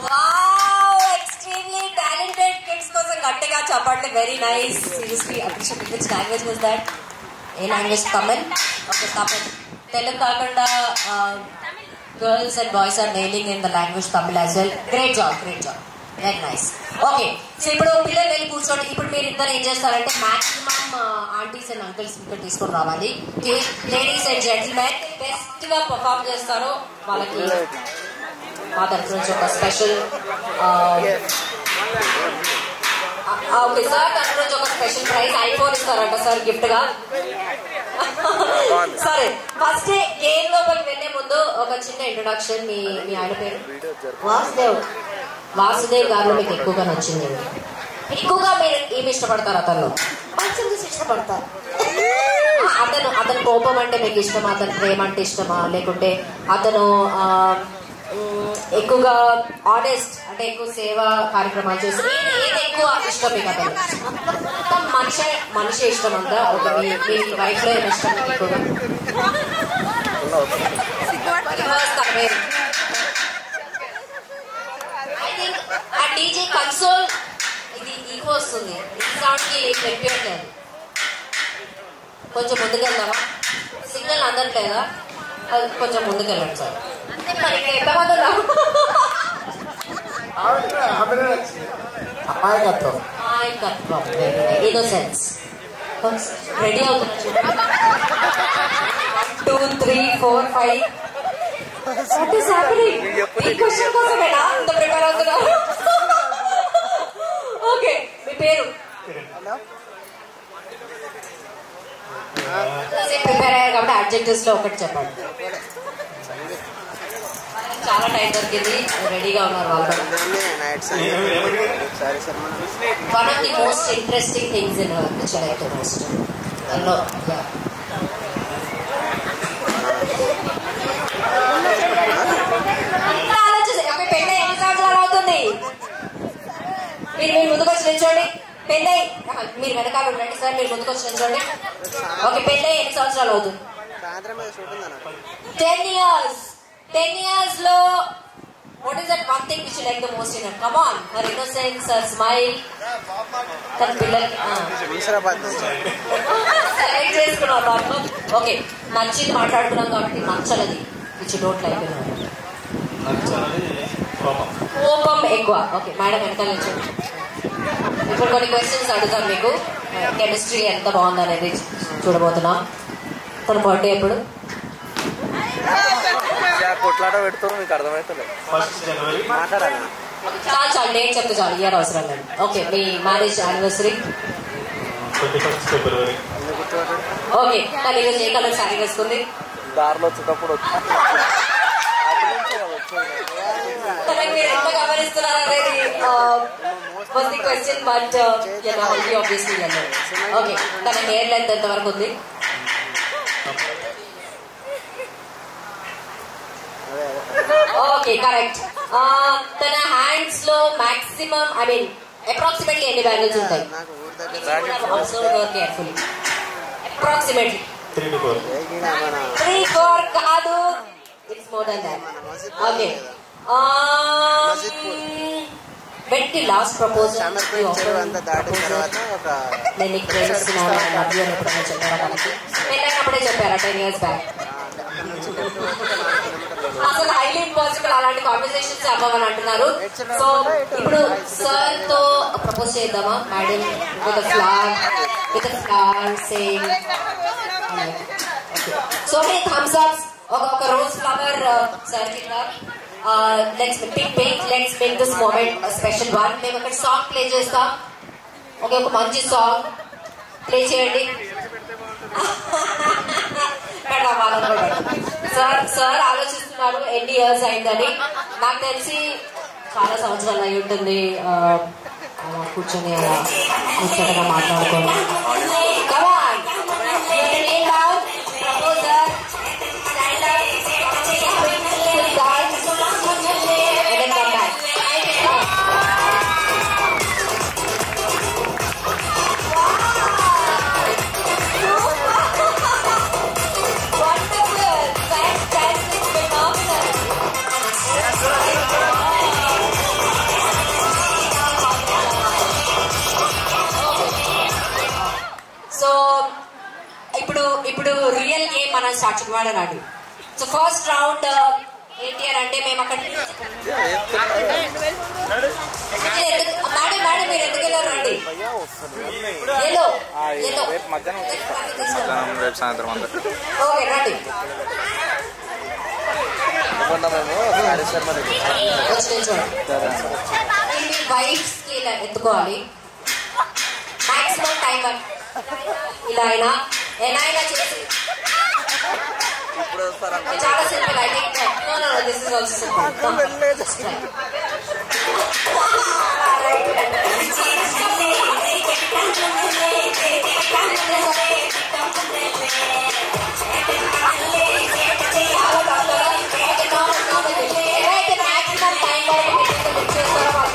వావ్ ఎక్స్ట్రీమ్లీ టాలెంటెడ్ కిడ్స్ కోసం గట్టిగా చెప్పండి very nice seriously appreciate which language was that ఏ లాంగ్వేజ్ తమిళ్ ఓకే తమిళ్ తెలుగు కాకుండా girls and boys are nailing in the language Tamil as well. Great job very nice. Okay, so ఇప్పుడు పిల్లలు వెళ్ళి కూర్చోండి. ఇప్పుడు మీరు ఇద్దరు ఏం చేస్తారంటే మాక్సిమం ఆంటీస్ అండ్ అంకుల్స్ ఇక్కడ తీసుకొని రావాలి. లేడీస్ అండ్ జెంటిల్మెన్ బెస్ట్ గా పర్ఫార్మ్ చేస్తారో వాళ్ళకి మా తరఫు నుంచి ఒక స్పెషల్ ఓకే సార్ తరఫు నుంచి ఒక స్పెషల్ ప్రైజ్ ఐఫోన్ ఇస్తారంట సార్ గిఫ్ట్ గా. సరే ఫస్ట్ గేమ్ లోపలికి వెళ్లే ముందు ఒక చిన్న ఇంట్రొడక్షన్. మీ ఆయన పేరు వాసుదేవ్ గారు మీకు ఎక్కువగా నచ్చింది ఎక్కువగా మీరు ఏమి ఇష్టపడతారు అతను మంచిగా ఇష్టపడతారు అతను కోపం అంటే మీకు ఇష్టమా అతను ప్రేమ అంటే ఇష్టమా లేకుంటే అతను ఎక్కువగా ఆనెస్ట్ అంటే ఎక్కువ సేవా కార్యక్రమాలు చేసి ఏది ఎక్కువ ఇష్టం మీకు అతను మనిషి ఇష్టం అంతా ఒక మీ వైఫ్ లో ఏమి ఇష్టం ఎక్కువగా ఐ థింక్ ఆ డీజే కన్సోల్ ఇది ఈగో వస్తుంది ఈ సౌండ్ కి పెట్టలేదు కొంచెం ముందుకెళ్దామా సిగ్నల్ అందట్లేదా కొంచెం ముందుకెళ్ళండి సార్ అమాయకత్వం ఇన్నోసెన్స్ రెడీ అవుతున్నా 1 2 3 4 5 వాట్ ఈస్ హ్యాపెనింగ్ ఈ క్వశ్చన్ కోసమేనా ఇంత ప్రిపేర్ అవుతున్నా ఓకే మీ పేరు ప్రిపేర్ అయ్యారు కాబట్టి అడ్జెక్టివ్స్ లో ఒకటి చెప్పండి. చాలా టైం దొరికింది రెడీగా ఉన్నారు వాళ్ళు. One of the most interesting things in picture అయితే మోస్ట్ దానిలో ఆలోచించి పెళ్ళి ఎన్ని సంవత్సరాలు అవుతుంది మీరు ముందుకు వచ్చి నిల్చోండి. పెళ్ళై మీరు వెనకాల ఉండండి సార్ మీరు ముందుకు వచ్చి నిల్చోండి. ఓకే పెళ్ళై ఎన్ని సంవత్సరాలు అవుతుంది 10 years లో what is that one thing which you like the most in her? Come on, her innocence, her smile. తన పిల్లలకి సెలెక్ట్ చేసుకున్నారు దాంట్లో. ఓకే నచ్చింది మాట్లాడుకున్నాం కాబట్టి నచ్చలది విచ్ డోంట్ లైక్ కోపం ఎక్కువ. ఓకే మేడం వెనకాల నిల్చోండి. ఇప్పుడు కొన్ని క్వశ్చన్స్ అడుగుతాను మీకు. కెమిస్ట్రీ ఎంత బాగుందనేది చూడబోతున్నాం. తన బర్త్డే ఎప్పుడు? కొట్లాట పెడుతున్నారు మీకు అర్థమవుతుంది. చాలు నేను చెప్తే చాలు ఇయర్ అవసరం లేదు. ఓకే మీ మ్యారేజ్ యానివర్సరీ? 21 ఫిబ్రవరి. ఓకే కానీ ఈరోజు ఏ కలర్ శారీ వేసుకుంది? దారిలో వచ్చేటప్పుడు మీరు ఎంత గమనిస్తున్నారు అనేది was the question, but you obviously know. Okay తన హెయిర్ లెంత్ ఎంత వరకు ఉంది? Okay correct. తన హ్యాండ్స్ లో మాక్సిమం ఐ మీన్ అప్రాక్సిమేట్లీ ఎన్ని బ్యాంగిల్స్ ఉంటాయి? Approximately 3 to 4. 3-4 కాదు, it's more than that. Okay, వెంటి లాస్ట్ ప్రపోజల్ నేను నీకు ప్రేమిస్తున్నాను లవ్ యూ అని ఎప్పుడైనా చెప్పారా మనకి? పెళ్ళైనప్పుడే చెప్పారా 10 years బ్యాక్? అసలు హైలీ ఇంపాసిబుల్ అలాంటి కాన్వర్సేషన్స్ అవ్వమని అంటున్నారు. సో ఇప్పుడు సార్ తో ప్రపోజ్ చేద్దామా madam? With flower same so many thumbs ups, ఒక రోజ్ ఫ్లవర్ సార్ కింద. Let's make this moment special one. మేము అక్కడ సాంగ్ ప్లే చేస్తాం. ఒక మంచి సాంగ్ ప్లే చేయండి. సార్ ఆలోచిస్తున్నారు ఎన్ని ఇయర్స్ అయిందని. నాకు తెలిసి చాలా సంవత్సరాలు అయి ఉంటుంది కూర్చొని అలా ముచ్చటగా మాట్లాడుకోండి. ఇప్పుడు రియల్ గేమ్ మనం స్టార్ట్ చేయమన్నాడు. సో ఫస్ట్ రౌండ్ ఏంటి అని అంటే మేము అక్కడ మేడం మీరు ఎందుకు వెళ్ళారు రండి. ఓకే రండి. మీ వైఫ్స్ కి ఇలా ఎత్తుకోవాలి. మాక్సిమం టైం ఇలా అయినా ఏనాయినా చేసి చాలా simple. I think this is also simple. ఏదైతే మాక్సిమం టైం వరకు బుక్ చేస్తారో వాళ్ళు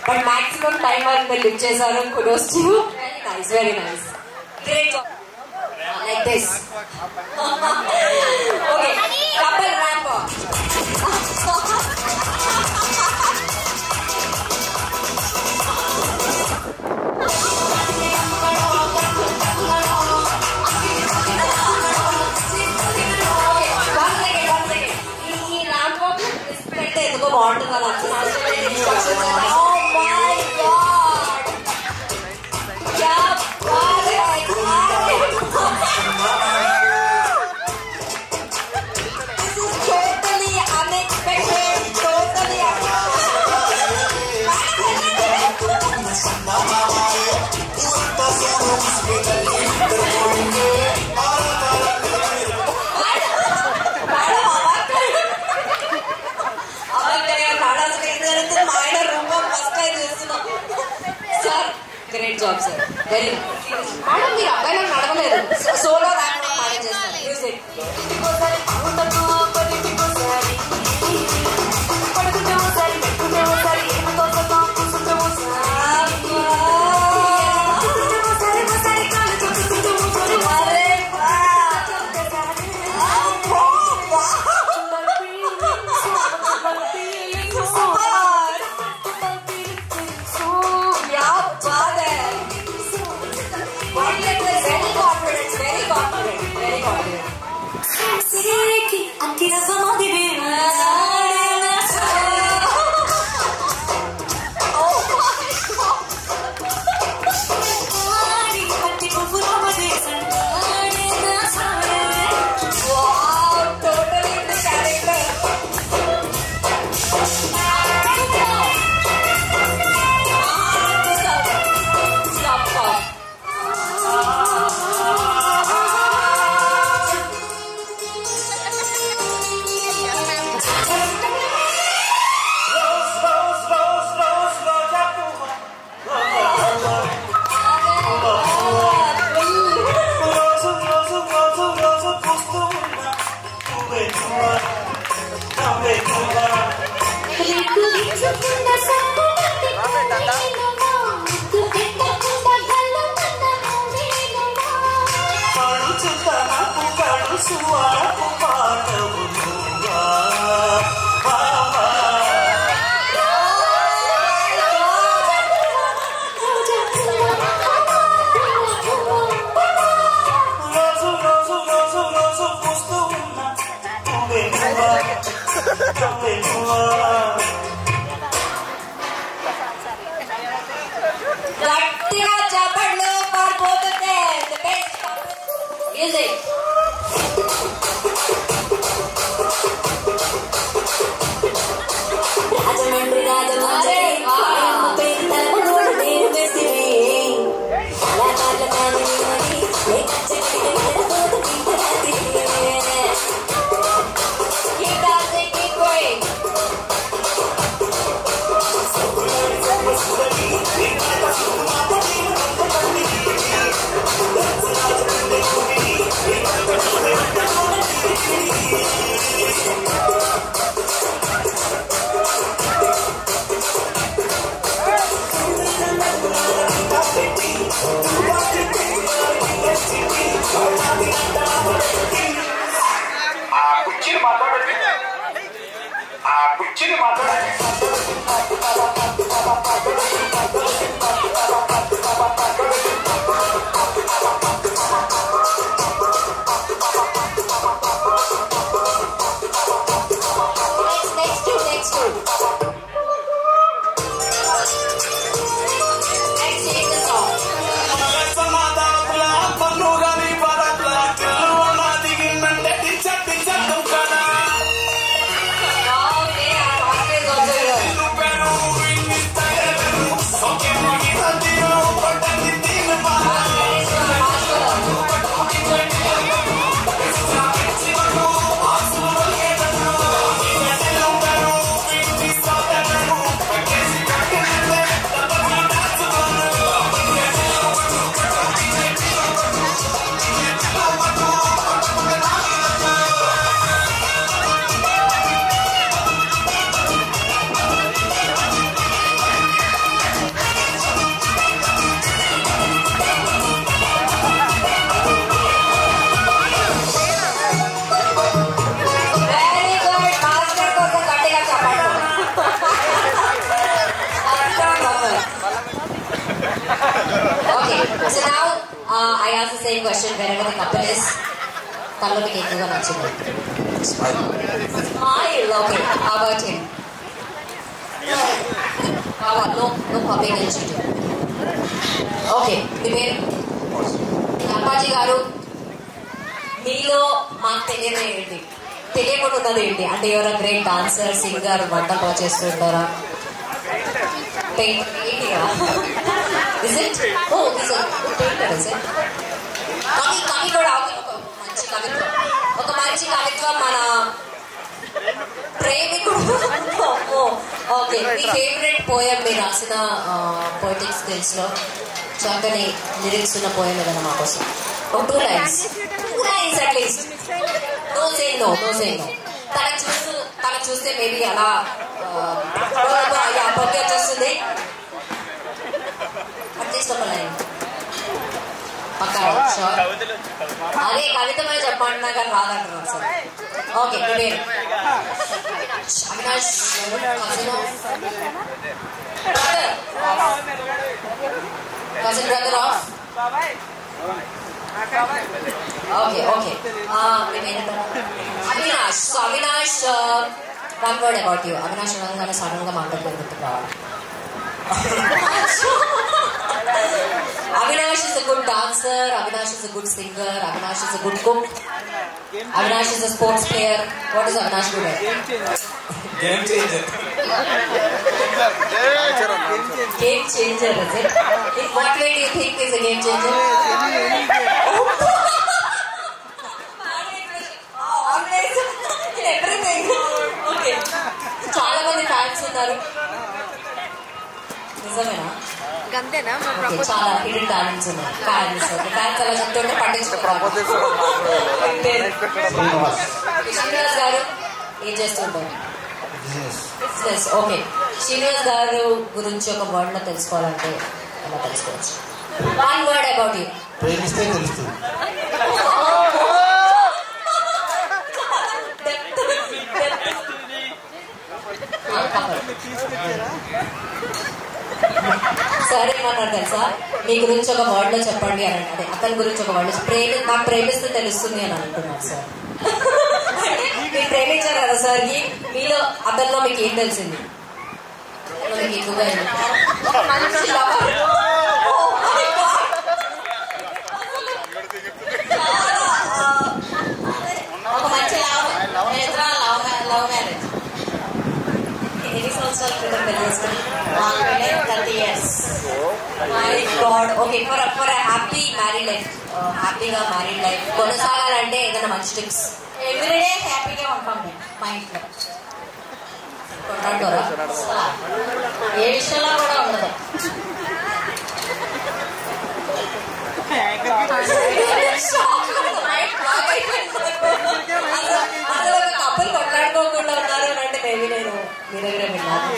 బట్ మాక్సిమం టైం వరకు మీరు లిఫ్ట్ చేశారు. Kudos to you. Very nice, very nice, great job. Like this. Okay, couple ramp up. ఈ ర్యాంప్ అప్ పెడితే ఎందుకో బాగుంటుంది అలా. Oh my God! क्या बात है! This is totally unexpected. Totally గట్టిగా చెప్పండి పడిపోతుంది music Rajahmundry Rajahmundry So now I ask the same question wherever the couple is. Tallo మీకు ఎక్కువగా నచ్చింది smile. Okay. How about him? No pumping and cheating. Okay. మీ పేరు అప్పాజీ గారు. మీలో మాకు తెలియదు ఏంటి, తెలియకుండా ఉన్నది ఏంటి అంటే ఎవరో గ్రేట్ డాన్సర్, సింగర్, వంట బాగా చేస్తుంటారా? Is it? Oh, he's a good painter, is it? కవి కూడా ఒక మంచి కవిత్వం మన ప్రేమికుడు. ఓకే, మీ ఫేవరెట్ పోయం మీరు రాసిన పోయిటిక్ స్కిల్స్ లో చక్కని లిరిక్స్ ఉన్న పోయం ఏదైనా మా కోసం ఒక 2 lines at least. No say no. తనకు చూస్తే మేబీ అలా పొంగి వచ్చేస్తుంది. అట్లీస్ట్ ఒక లైన్ పక్కా. అదే కవితమే చెప్పంటున్నా కానీ రాదంటున్నాను సార్. ఓకే, మీ పేరు Avinash. Cousin brother of. Okay Avinash. So Avinash, one word about you. Avinash అనగానే సడన్ గా మాట్లాడుతూ గుర్తుకు రావాలి. Avinash is a good dancer, Avinash is a good singer, Avinash is a good cook, Avinash is a sports player. What is Avinash good at? Game changer. Game changer, is it? In what way do you think is a game changer? In everything. Okay. చాలా మంది ఫ్యాన్స్ ఉన్నారు. నిజమేనా? చాలా హిడెన్ టాలెంట్స్ ఉన్నాయి. ఫ్యాన్స్ అలా చెప్తుంటే పట్టించుకోవాలి. శ్రీనివాస్ గారు ఏం చేస్తుంటారు? బిజినెస్. ఓకే, శ్రీనివాస్ గారు గురించి ఒక వర్డ్ లో తెలుసుకోవాలంటే ఎలా తెలుసుకోవచ్చు? One word about you. ప్రేమిస్తే తెలుస్తుంది. సరే ఏమన్నారు తెలుసా, మీ గురించి ఒక వర్డ్ లో చెప్పండి అని అంటే అతని గురించి ఒక వర్డ్ నాకు ప్రేమిస్తే తెలుస్తుంది అని అంటున్నారు సార్. మీరు ప్రేమించారు కదా సార్ కి, మీలో అతనిలో మీకు ఏం తెలిసింది? మీకు ఎక్కువగా మంచి lover. Oh my God. ఒక మంచి లవ్ మ్యారేజ్. ఎన్ని సంవత్సరాల క్రితం పెళ్లి చేసుకుని? 30 years. My God. Okay, for a happy married life, హ్యాపీగా మ్యారీడ్ లైఫ్ కొనసాగాలంటే ఏదైనా మంచి టిప్స్? ఎవ్రీడే హ్యాపీగా ఉంటాం మా ఇంట్లో. కొట్లాడుకోరా? ఏ విషయంలో కూడా ఉండదు. అసలు ఒక కప్పులు కొట్లాడుకోకుండా ఉన్నారు అంటే మేబీ నేను మీ దగ్గర విన్నాను.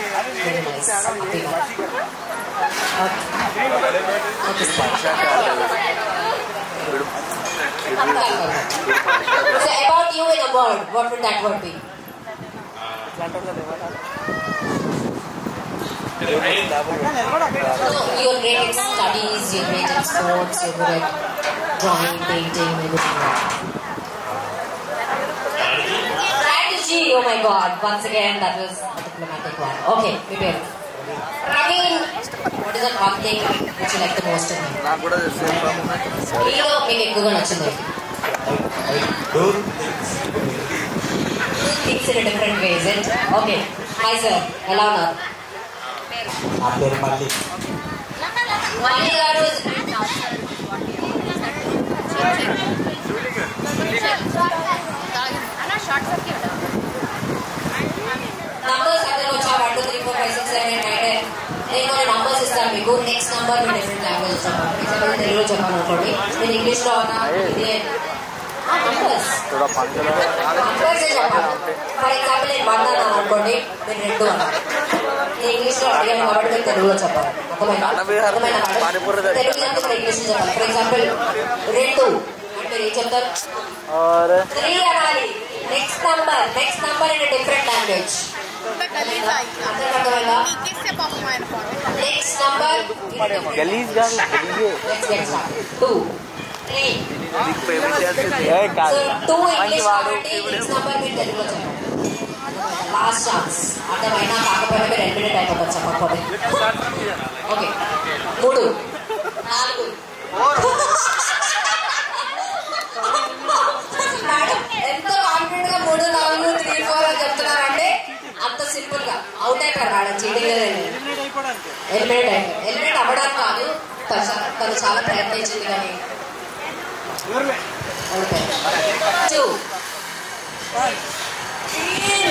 So about you in a word, what would that word be? So you're great at studies, you're great at sports, you're good at drawing, painting, everything. Strategy, oh my God, once again that was a diplomatic one. Okay, prepare. Praveen, what is that one thing which you like the most in me? Hero, మీకు ఎక్కువగా నచ్చింది? Things in a different way, is it? Okay. Hi sir, ఎలా ఉన్నారు? నా పేరు మల్లి. మల్లి గారు నంబర్స్ అక్కడ వచ్చా 1 2 3 4 5 6 7 8 9 నేను కొన్ని నంబర్స్ ఇస్తాను మీకు. నెక్స్ట్ నంబర్ మీరు డిఫరెంట్ లాంగ్వేజ్ చెప్పాలి. ఎగ్జాంపుల్ తెలుగులో చెప్పాను అనుకోండి, నేను ఇంగ్లీష్లో అన్నా ఇది నంబర్స్ చెప్పాలి. ఫర్ ఎగ్జాంపుల్ నేను 1 అన్నాను అనుకోండి, మీరు 2 అన్నారు. నేను ఇంగ్లీష్లో అడిగాను కాబట్టి మీరు తెలుగులో చెప్పాలి. తెలుగు మీరు ఇంగ్లీష్లో చెప్పాలి. ఫర్ ఎగ్జాంపుల్ 2 అంటే ఏం చెప్తారు? 3 అనాలి. Next number in different language. Next number 2 3. So 2 English కాబట్టి నెక్స్ట్ నంబర్ మీరు తెలుగులో చెప్పాలి. Last chance. అర్థమైనా కాకపోయినా మీరు 2 మినిట్ అయిపోతుంది చెప్పకపోతే. ఓకే 3 4. మేడం ఎంత కాన్ఫిడెంట్ గా 3 4 3 4 అని చెప్తున్నారంటే అంత సింపుల్ గా అవుట్ అయిపోయారు మేడం. చీటింగ్ ఎలిమినేట్ అవ్వడానికి కాదు, తను చాలా ప్రయత్నించింది కానీ 2.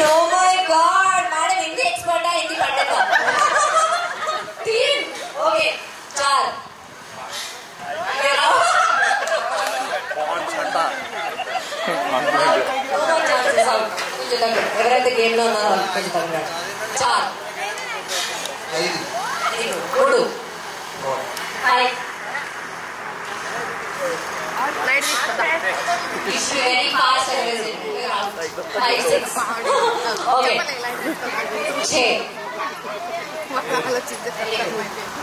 Oh my God, madam Hindi expert है, हिंदी पढ़ने का. 3. ओके 4. ఎవరైతే గేమ్ లో ఉన్నారో కొంచెం తగ్గ 4 3 5. It's very fast and easy. 5 6. Okay. 6.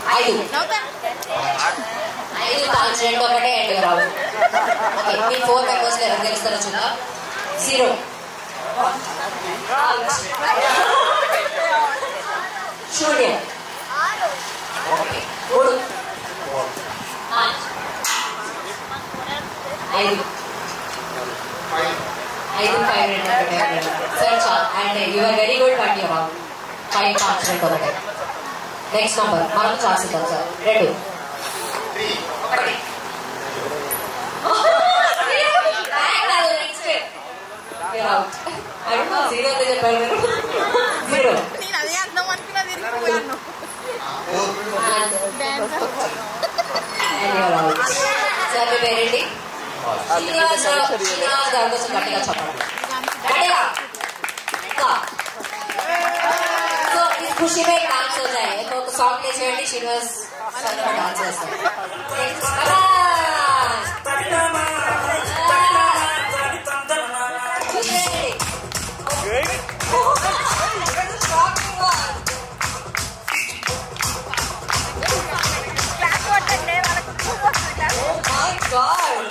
5. 5 తాన్స్ 2 ఒకటే ఎండ్ రావు. ఓకే మీ 4 మెంబర్స్ లో ఎవరు గెలుస్తారో చూద్దాం. 0 శూన్యం. Okay 3 5 sir and you are very good but you are 5 constant ఒకటే. నెక్స్ట్ నంబర్ మనం ఛాన్స్ ఇద్దాం sir. 2 3 1. Next you're out. I don't know 0 అంటే చెప్పారు మీరు. 0 నేను అదే అర్థం అనుకున్నది ఇరికిపోయాను. and you're out. సార్ మీ పేరేంటి? శ్రీనివాస్ గారి కోసం గట్టిగా చెప్పండి. గట్టిగా ఇంకా. సో ఈ ఖుషి మే డాన్స్ हो जाए तो ఒక సాంగ్ ప్లే చేయండి. శ్రీనివాస్ సార్ డాన్స్ చేస్తారు. God.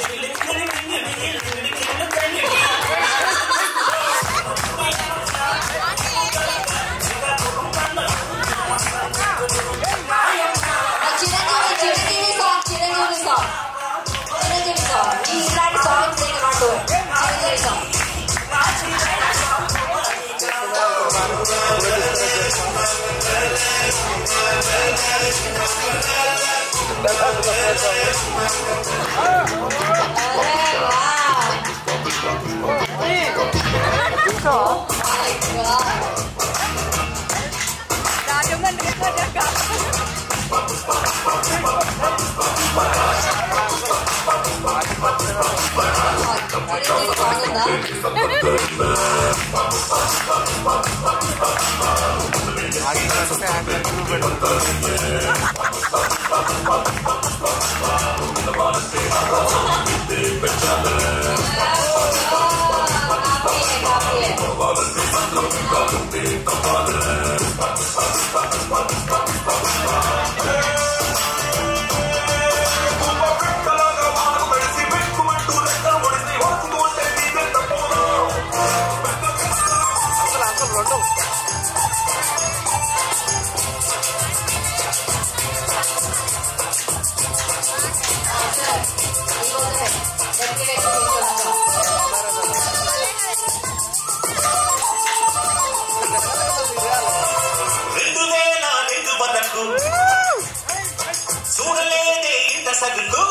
చూడలేదే ఇంత సరుకు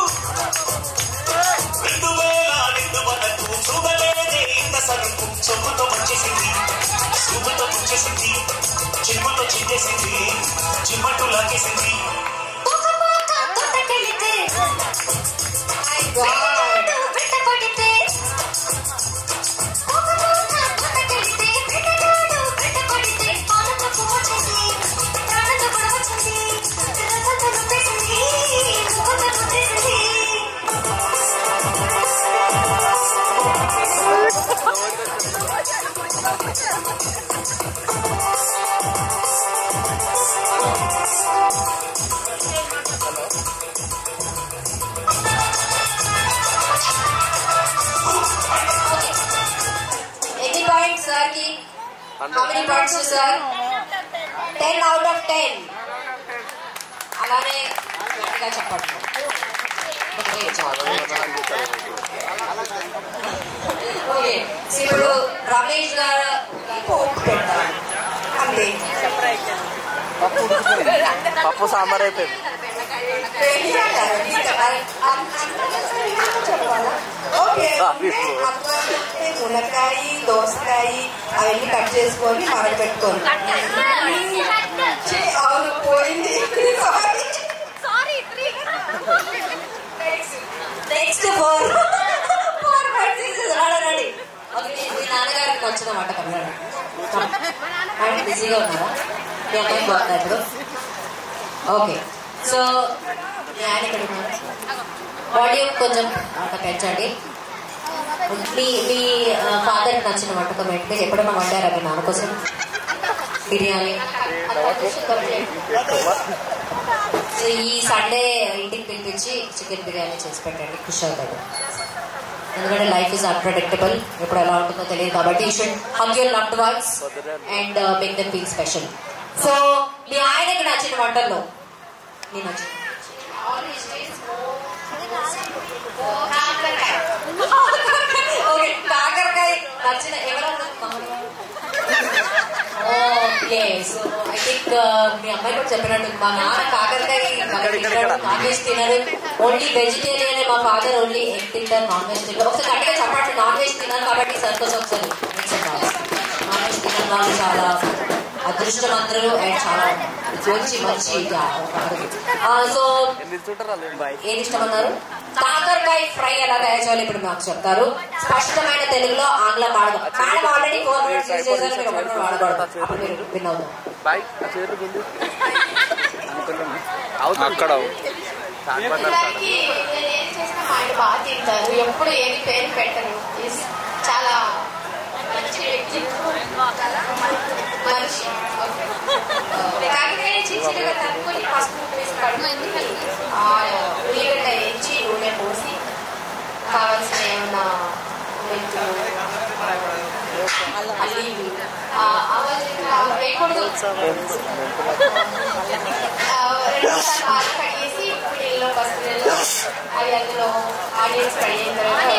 2002 వరకు చూడలేదే ఇంత సరుకు చెప్పుతో వచ్చేసింది చూపుతో వచ్చేసింది చిమ్ముతో చించేసింది చిమ్మట్టు లాగేసింది How many points to sir? 10 out of 10. అలానే గట్టిగా చెప్పండి. ఓకే ఇప్పుడు రమేష్ గారు పెట్టారు అంతే. పప్పు సాంబార్ అయిపోయింది. మునక్కాయ దోసకాయ అవన్నీ కట్ చేసుకొని మరగ పెట్టుకోండి. అవును పోయింది. నెక్స్ట్ మీ నాన్నగారికి వచ్చిన మాట కన్నాడు ఆయన బిజీగా ఉన్నారా? మీ అమ్మాయి బాగున్నా ఇప్పుడు? ఓకే సో మీ ఆయన ఇక్కడ ఉన్నారు. బాడీ కొంచెం అంత పెంచండి. మీ ఫాదర్కి నచ్చిన వంటకం ఏంటి? మీరు ఎప్పుడైనా వండారా మీ నాన్న కోసం? బిర్యానీ. ఈ సండే ఇంటికి పిలిపించి చికెన్ బిర్యానీ చేసి పెట్టండి, ఖుషి అవుతాడు. ఎందుకంటే లైఫ్ ఈజ్ అన్ప్రెడిక్టబుల్, ఎప్పుడు ఎలా ఉంటుందో తెలియదు. కాబట్టి you should hug your loved ones and make them feel special. So మీ ఆయనకి నచ్చిన వంటల్లో మీ నచ్చిన ఓకే కాకరకాయ నచ్చిన ఎవరన్నా? ఓకే సో ఐ థింక్ మీ అమ్మాయి కూడా చెప్పినట్టు మా నాన్న కాకరకాయ నాన్ వెజ్ తినరు, ఓన్లీ వెజిటేరియన్. మా ఫాదర్ ఓన్లీ ఎగ్ తింటారు, నాన్ వెజ్ తింటారు. ఒకసారి గట్టిగా చెప్పండి. నాన్ వెజ్ తిన్నారు కాబట్టి సంతోషం. ఒకసారి నాన్ వెజ్ తినడం వాళ్ళు చాలా అదృష్టవంతులు అండ్ చాలా మంచి సో ఏది ఇష్టమన్నారు? కాకరకాయ ఫ్రై ఎలా తయారు చేయాలి ఇప్పుడు మాకు చెప్తారు స్పష్టమైన తెలుగులో. ఆంగ్లం వాడదాం. మేడం ఆల్రెడీ 4 minutes యూజ్ చేశారు, మీరు ఒకటి వాడకూడదు. అప్పుడు మీరు విన్ అవుతాం. ఆయన బాగా తింటారు, ఎప్పుడు ఏది పేరు పెట్టరు, చాలా మంచి వ్యక్తి మనిషి. కాకరకాయ చిన్నగా తక్కువ పసుపు వేసి కడుపుని ఉల్లిగడ్డ వేయించి నూనె పోసి కావాల్సిన ఏమన్నా మెంతులు వేయకూడదు. 2 సార్లు ఆలు కడిగేసి నీళ్ళలో పసుపు నీళ్ళు అవి అందులో ఆనియన్స్ కడిగిన తర్వాత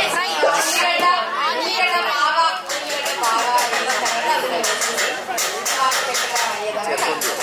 ఉల్లిగడ్డ బాగా వేసిన తర్వాత అందులో వేసేసి పెద్దగా అయ్యేదాకా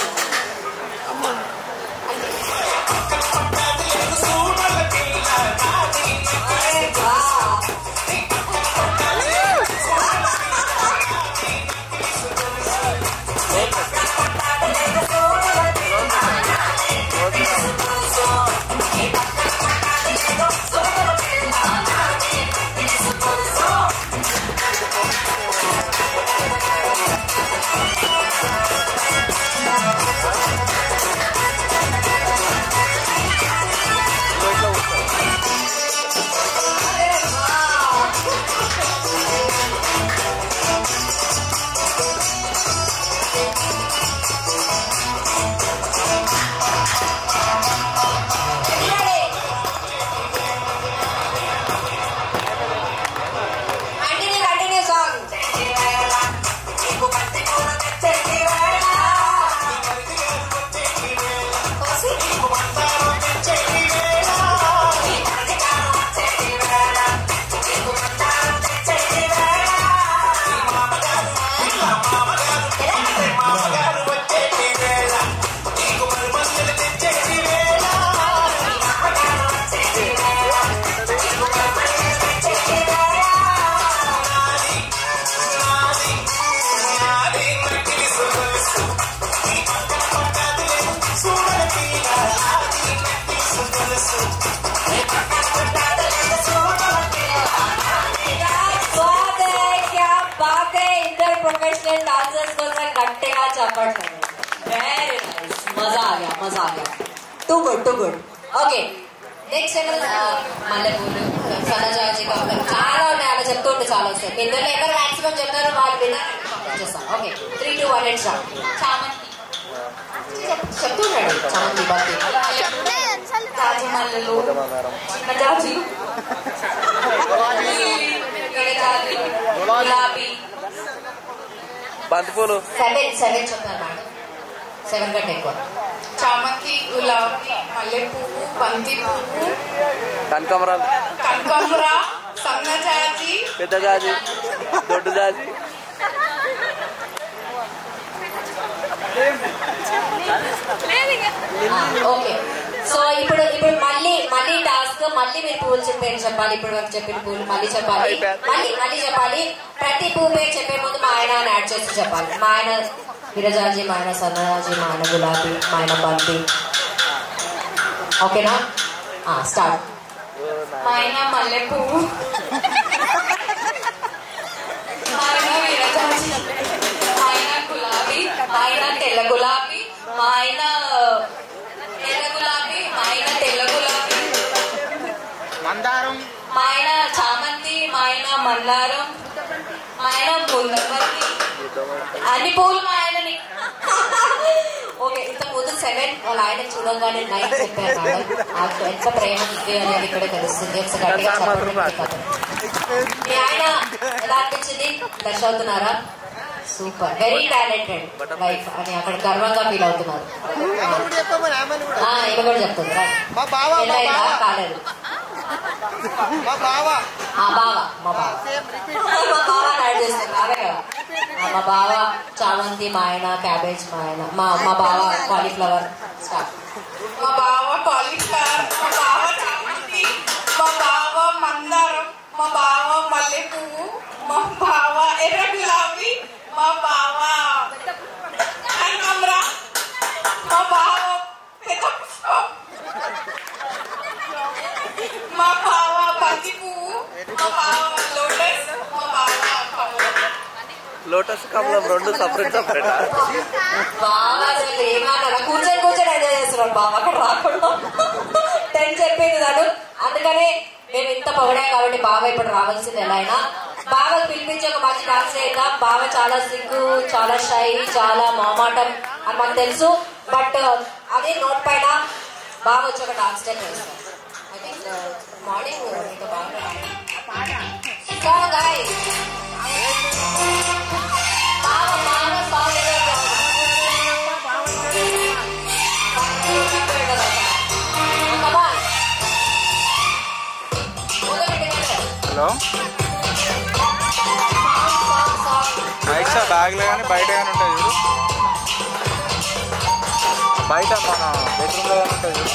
మాకే ఇద్దరు ప్రొఫెషనల్ డాన్సర్స్ కోసం గట్టిగా చెప్పట్లేదు. వెరీ నైస్, మజా ఆ Gaya. Too good. Okay, next మల్లెపూలు, సన్నజాజి కమలం చాలా ఉన్నాయి. అలా చెప్తుంటే చాలా వస్తాయి. ఇద్దరు ఎవరు మాక్సిమం చెప్తారో వాళ్ళు విన్నారు చేస్తాం. Okay, 3, 2, 1 and start. చామంతి చెప్తున్నాడు. చామంతి, బంతి, జాజి మల్లెలు, జాజి, గులాబీ, బంతిపూలు. 7 చెప్తాను మేడం. 7 కంటే ఎక్కువ. చామంతి, గులాబీ, మల్లెపువ్వు, బంతి పువ్వు, కనకాంబర, సన్నజాజి, పెద్ద జాజి, దొడ్డు జాజి. ఓకే, సో ఇప్పుడు మళ్ళీ టాస్క్. మళ్ళీ మీరు పూలు పేరు చెప్పాలి. ఇప్పుడు వరకు చెప్పిన పూలు మళ్ళీ చెప్పాలి. మళ్ళీ చెప్పాలి. ప్రతి పువ్వు పేరు చెప్పే ముందు మా ఆయన అని యాడ్ చేసి చెప్పాలి. మా ఆయన విరజాజి, మా ఆయన సన్నజాజి, మా ఆయన గులాబీ, మా ఆయన బంతి. ఓకేనా? స్టార్ట్. మా ఆయన మల్లెపువ్వు, మా ఆయన విరజాజి, మా ఆయన గులాబీ, మా ఆయన తెల్ల గులాబీ, మా ఆయన తెల్ల గులాబీ, మా ఆయన తెల్ల గులాబీ, మందారం, మా ఆయన చామంతి, మా ఆయన మందారం, మా ఆయన ముల్లబంతి, అన్ని పూలు మా ఆయనని. ఓకే, ఇంత ముందు 7 వాళ్ళ ఆయన చూడగానే 9 చెప్పారు మేడం. ఎంత ప్రేమ ఉంది అనేది ఇక్కడ తెలుస్తుంది. ఒకసారి గట్టిగా చెప్పండి. మీ ఆయన ఎలా అనిపించింది? ఫ్రెష్ అవుతున్నారా? సూపర్, వెరీ టాలెంటెడ్ వైఫ్ అని అక్కడ గర్వంగా ఫీల్ అవుతున్నారు. ఈమె కూడా చెప్తుంది. కాలేదు మా బావ యాడ్ చేస్తుంది. బావే కదా. మా బావ చామంతి, మా ఆయన క్యాబేజ్, మా ఆయన మా బావ కాలీఫ్లవర్. స్టార్ట్. మా బావ కాలీఫ్లవర్, మా బావ చామంతి, మా బావ మందారం, మా బావ మల్లెపువ్వు, మా బావ ఎర్ర గులాబీ, మా బావ కనకాంబర, మా బావ పెద్ద పుష్పం, మా బావ బంతి పువ్వు, మా బావ లోటస్, మా బావ లోటస్ కమలం 2 సపరేట్. బాగా అసలు ఏమన్నా కూర్చొని ఎంజాయ్ చేస్తున్నాడు బావ. అక్కడ రాకుండా 10 చెప్పింది తను. అందుకనే మేము ఇంత పొగడాం కాబట్టి బావ ఇప్పుడు రావాల్సింది ఎలా అయినా. బాగా పిలిపించి ఒక మంచి డాన్స్ చేద్దాం. బావ చాలా సిగ్గు, చాలా షై, చాలా మొహమాటం అని మాకు తెలుసు. బట్ అదే నోట్ పైన బాగా వచ్చి ఒక డాన్స్ స్టెప్ వేస్తాం. ఐ థింక్ మార్నింగ్ ఇంకా బాగా హలో, మైక్స్ బ్యాగ్లే కానీ బయట కానీ ఉంటాయి చూడు. బయట మన బెడ్రూమ్లో కానీ ఉంటాయి చూడు.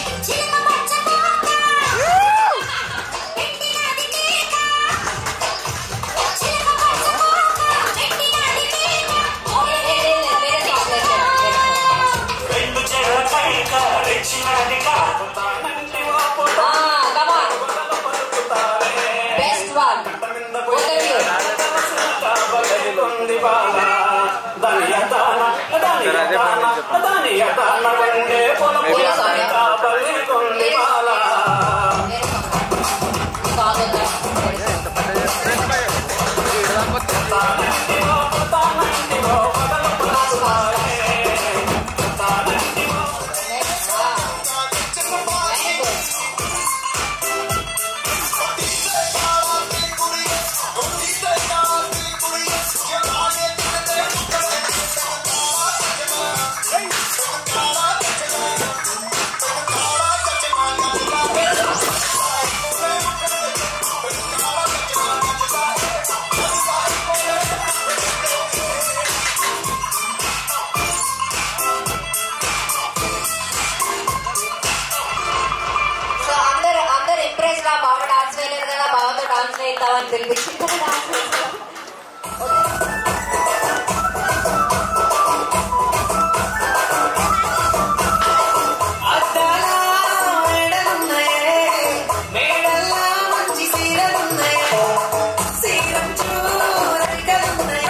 మేడల్లా మంచి సీరలున్నాయి, సీరం చూరడికలున్నాయి.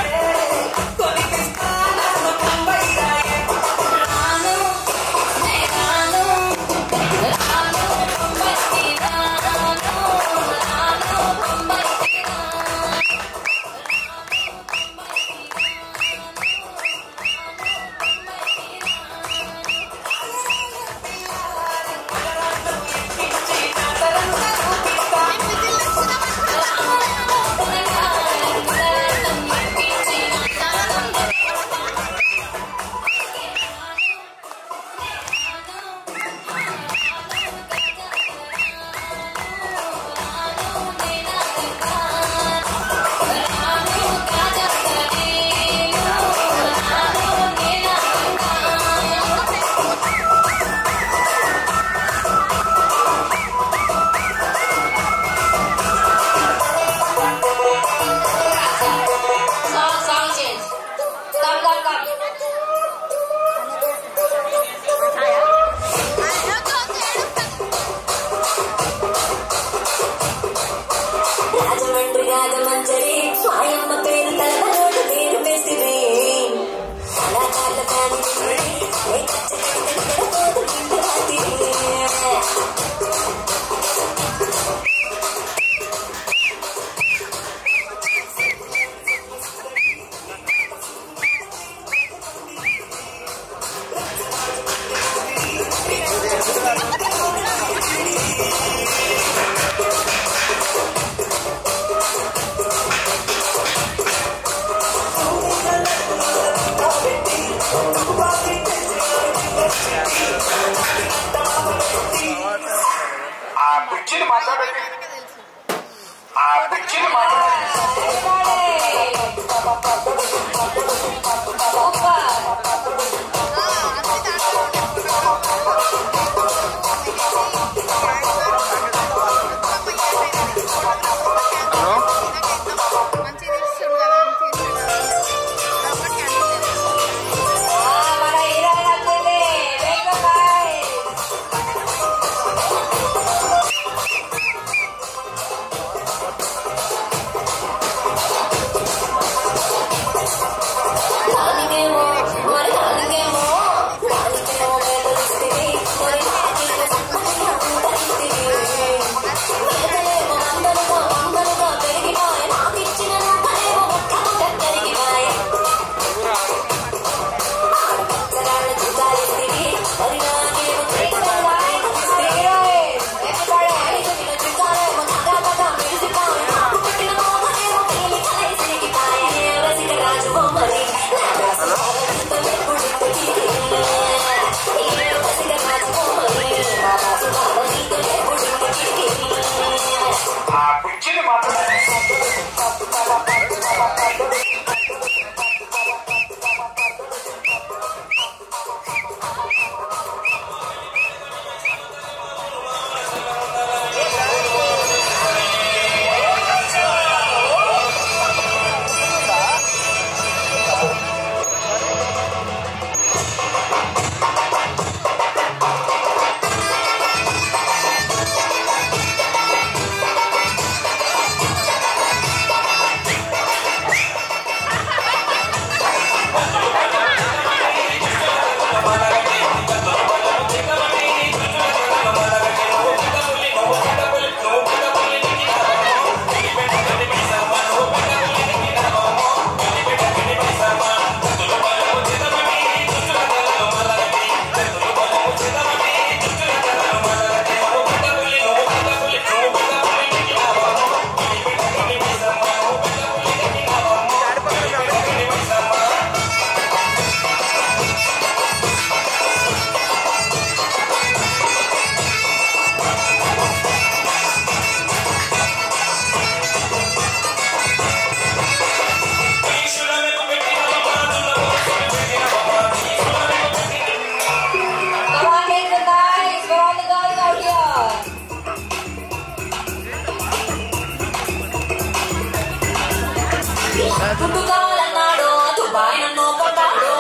గుడ్డు కావాలన్నాడు దుబాయ్ నన్ను కొట్టాడు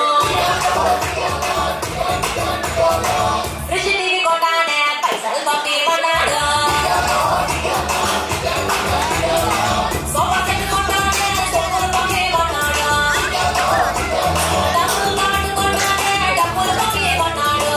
ఫ్రిడ్జ్ టీవీ కొట్టానే పైసలు పంపిమన్నాడు సోఫా సెట్ కొట్టానే సోఫాలు పంపిమన్నాడు డబ్బులు కార్డు కొట్టానే డబ్బులు పంపిమన్నాడు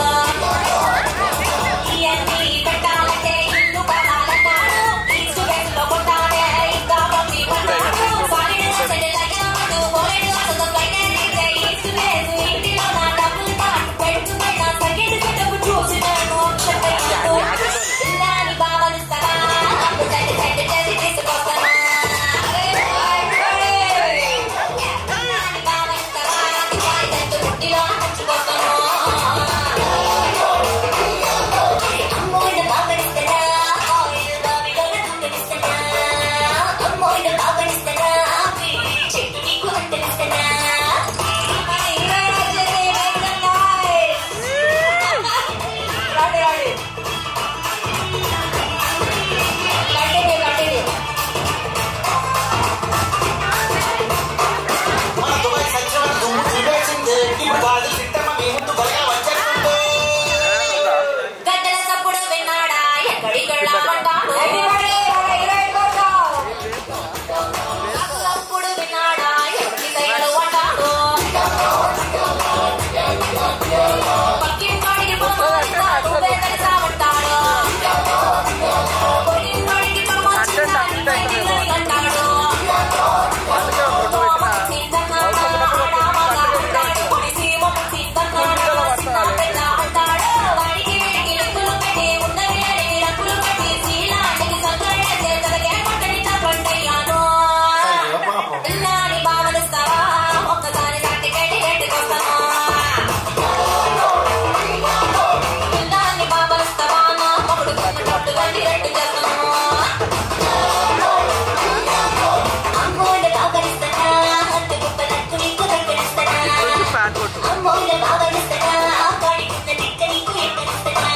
ఇవన్నీ పెట్టాలంటే ఇల్లు కావాలన్నాడు ఈస్ట్ వెస్ట్ లో కొట్టానే ఇంకా పంపిమన్నాడు సాలిడ్ సెటిల్ అయ్యాడు పోలేడు అసలు ఫ్లైట్ అయితే ఈస్ట్ వెస్ట్ ఇంటిలో నా డబ్బులు కార్డు పెట్టుకున్నా సెకండ్ సెటప్ చూసి నేను చెప్పాను ఇల్లాని బావనిస్తారా అప్పుడు సెట్ సెట్ చేసి తీసుకొస్తాను ఇల్లాని బావనిస్తారా దుబాయ్ సెట్ పుట్టిలో ముంచుకొస్తాను అమ్మోయిన బావనిస్తారా ఆయిల్ బావిలో దుంగనిస్తానా అమ్మోయిన బావనిస్తారా చెట్టు నీకు అంటనిస్తానా గద్దెల సప్పుడు విన్నాడా ఎక్కడికెళ్ళామంటాడు సప్పుడు విన్నాడా ఎవరి సైలు అంటాడు పక్కింటోడికి పొలమారిందా నువ్వే కలిసామంటాడు పొరిగింటోడికి పొలమారిందా నువ్వే నిన్నని అంటాడు ఒక్కసారి సర్టిఫికేట్ పెట్టుకొస్తాను బాబలిస్తావా నా మొగుడు కొన్నట్టు గండి రెట్టు చేస్తాను అమ్మోళ్ళ బాబలిస్తానా అంటు గుప్పనట్టు నీకు దగ్గరిస్తానా అమ్మోళ్ళ బాబలిస్తానా వాడికున్న దిక్క నీకు ఎక్కడిస్తానా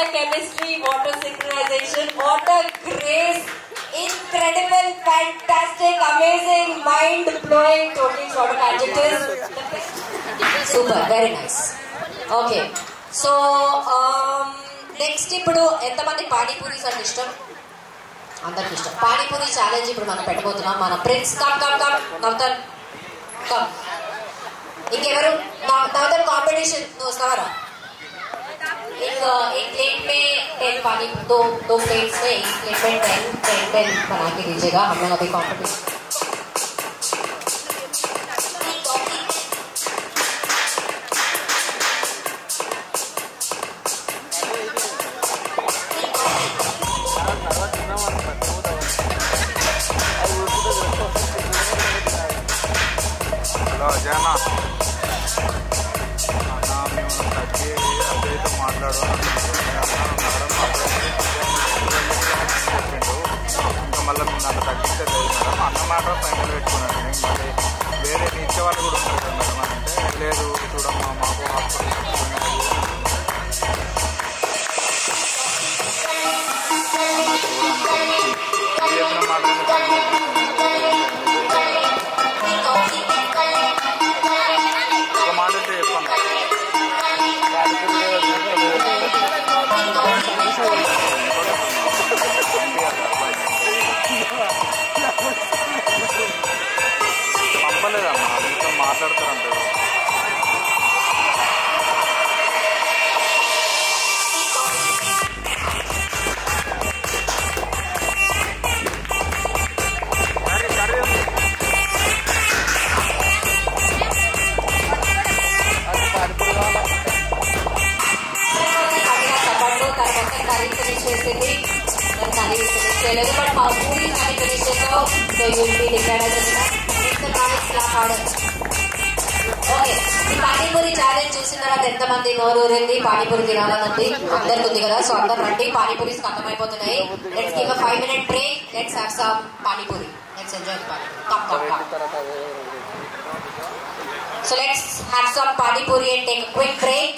Chemistry, what a synchronization, what a grace, incredible, fantastic, amazing, mind-blowing, totally sort of adjectives. Super, very nice. Okay, so next ఇప్పుడు ఎంతమంది పానీపూరీస్ అంటే ఇష్టం? అందరికి ఇష్టం. పానీపూరి ఛాలెంజ్ ఇప్పుడు మనం పెట్టబోతున్నాం. మన prince come come come Navtan come. ఇంకెవరు నవ్తన్ కాంపిటీషన్ నువ్వు వస్తావరా? एक प्लेट में 10 पानी दो प्लेट्स में एक प्लेट में 10 बना के दीजिएगा. हम लोग अभी कॉम्पिटिशन జనా మేము తగ్గి అదైతే మాట్లాడు చెప్పిండు. ఇంకా మళ్ళీ మేము నన్ను తగ్గిస్తే లేదు మేడం, అన్న మాట ఫైనల్ పెట్టుకున్నాను. నేను మళ్ళీ వేరే ఇచ్చే వాళ్ళు కూడా ఉంటారు కదా మేడం అంటే లేదు చూడమ్మా మాకు హాస్పిటల్ ఒక మాట అయితే చెప్పండి. పంపలేదమ్మా మీతో మాట్లాడతారంటే చేయలేదు. బట్ మా మూవీ కానీ ఫినిష్ చేసావు. So you will be declared as okay. ఈ పానీపూరి ఛాలెంజ్ చూసిన తర్వాత ఎంతమంది నోరు ఊరింది పానీపూరి తినాలని ఉంది? అందరికి ఉంది కదా. సో అందరు రండి, పానీపూరీస్ ఖతమైపోతున్నాయి. Let's give a 5-minute break. Let's have some panipuri. Let's enjoy the panipuri. Come. So let's have some panipuri and take a quick break.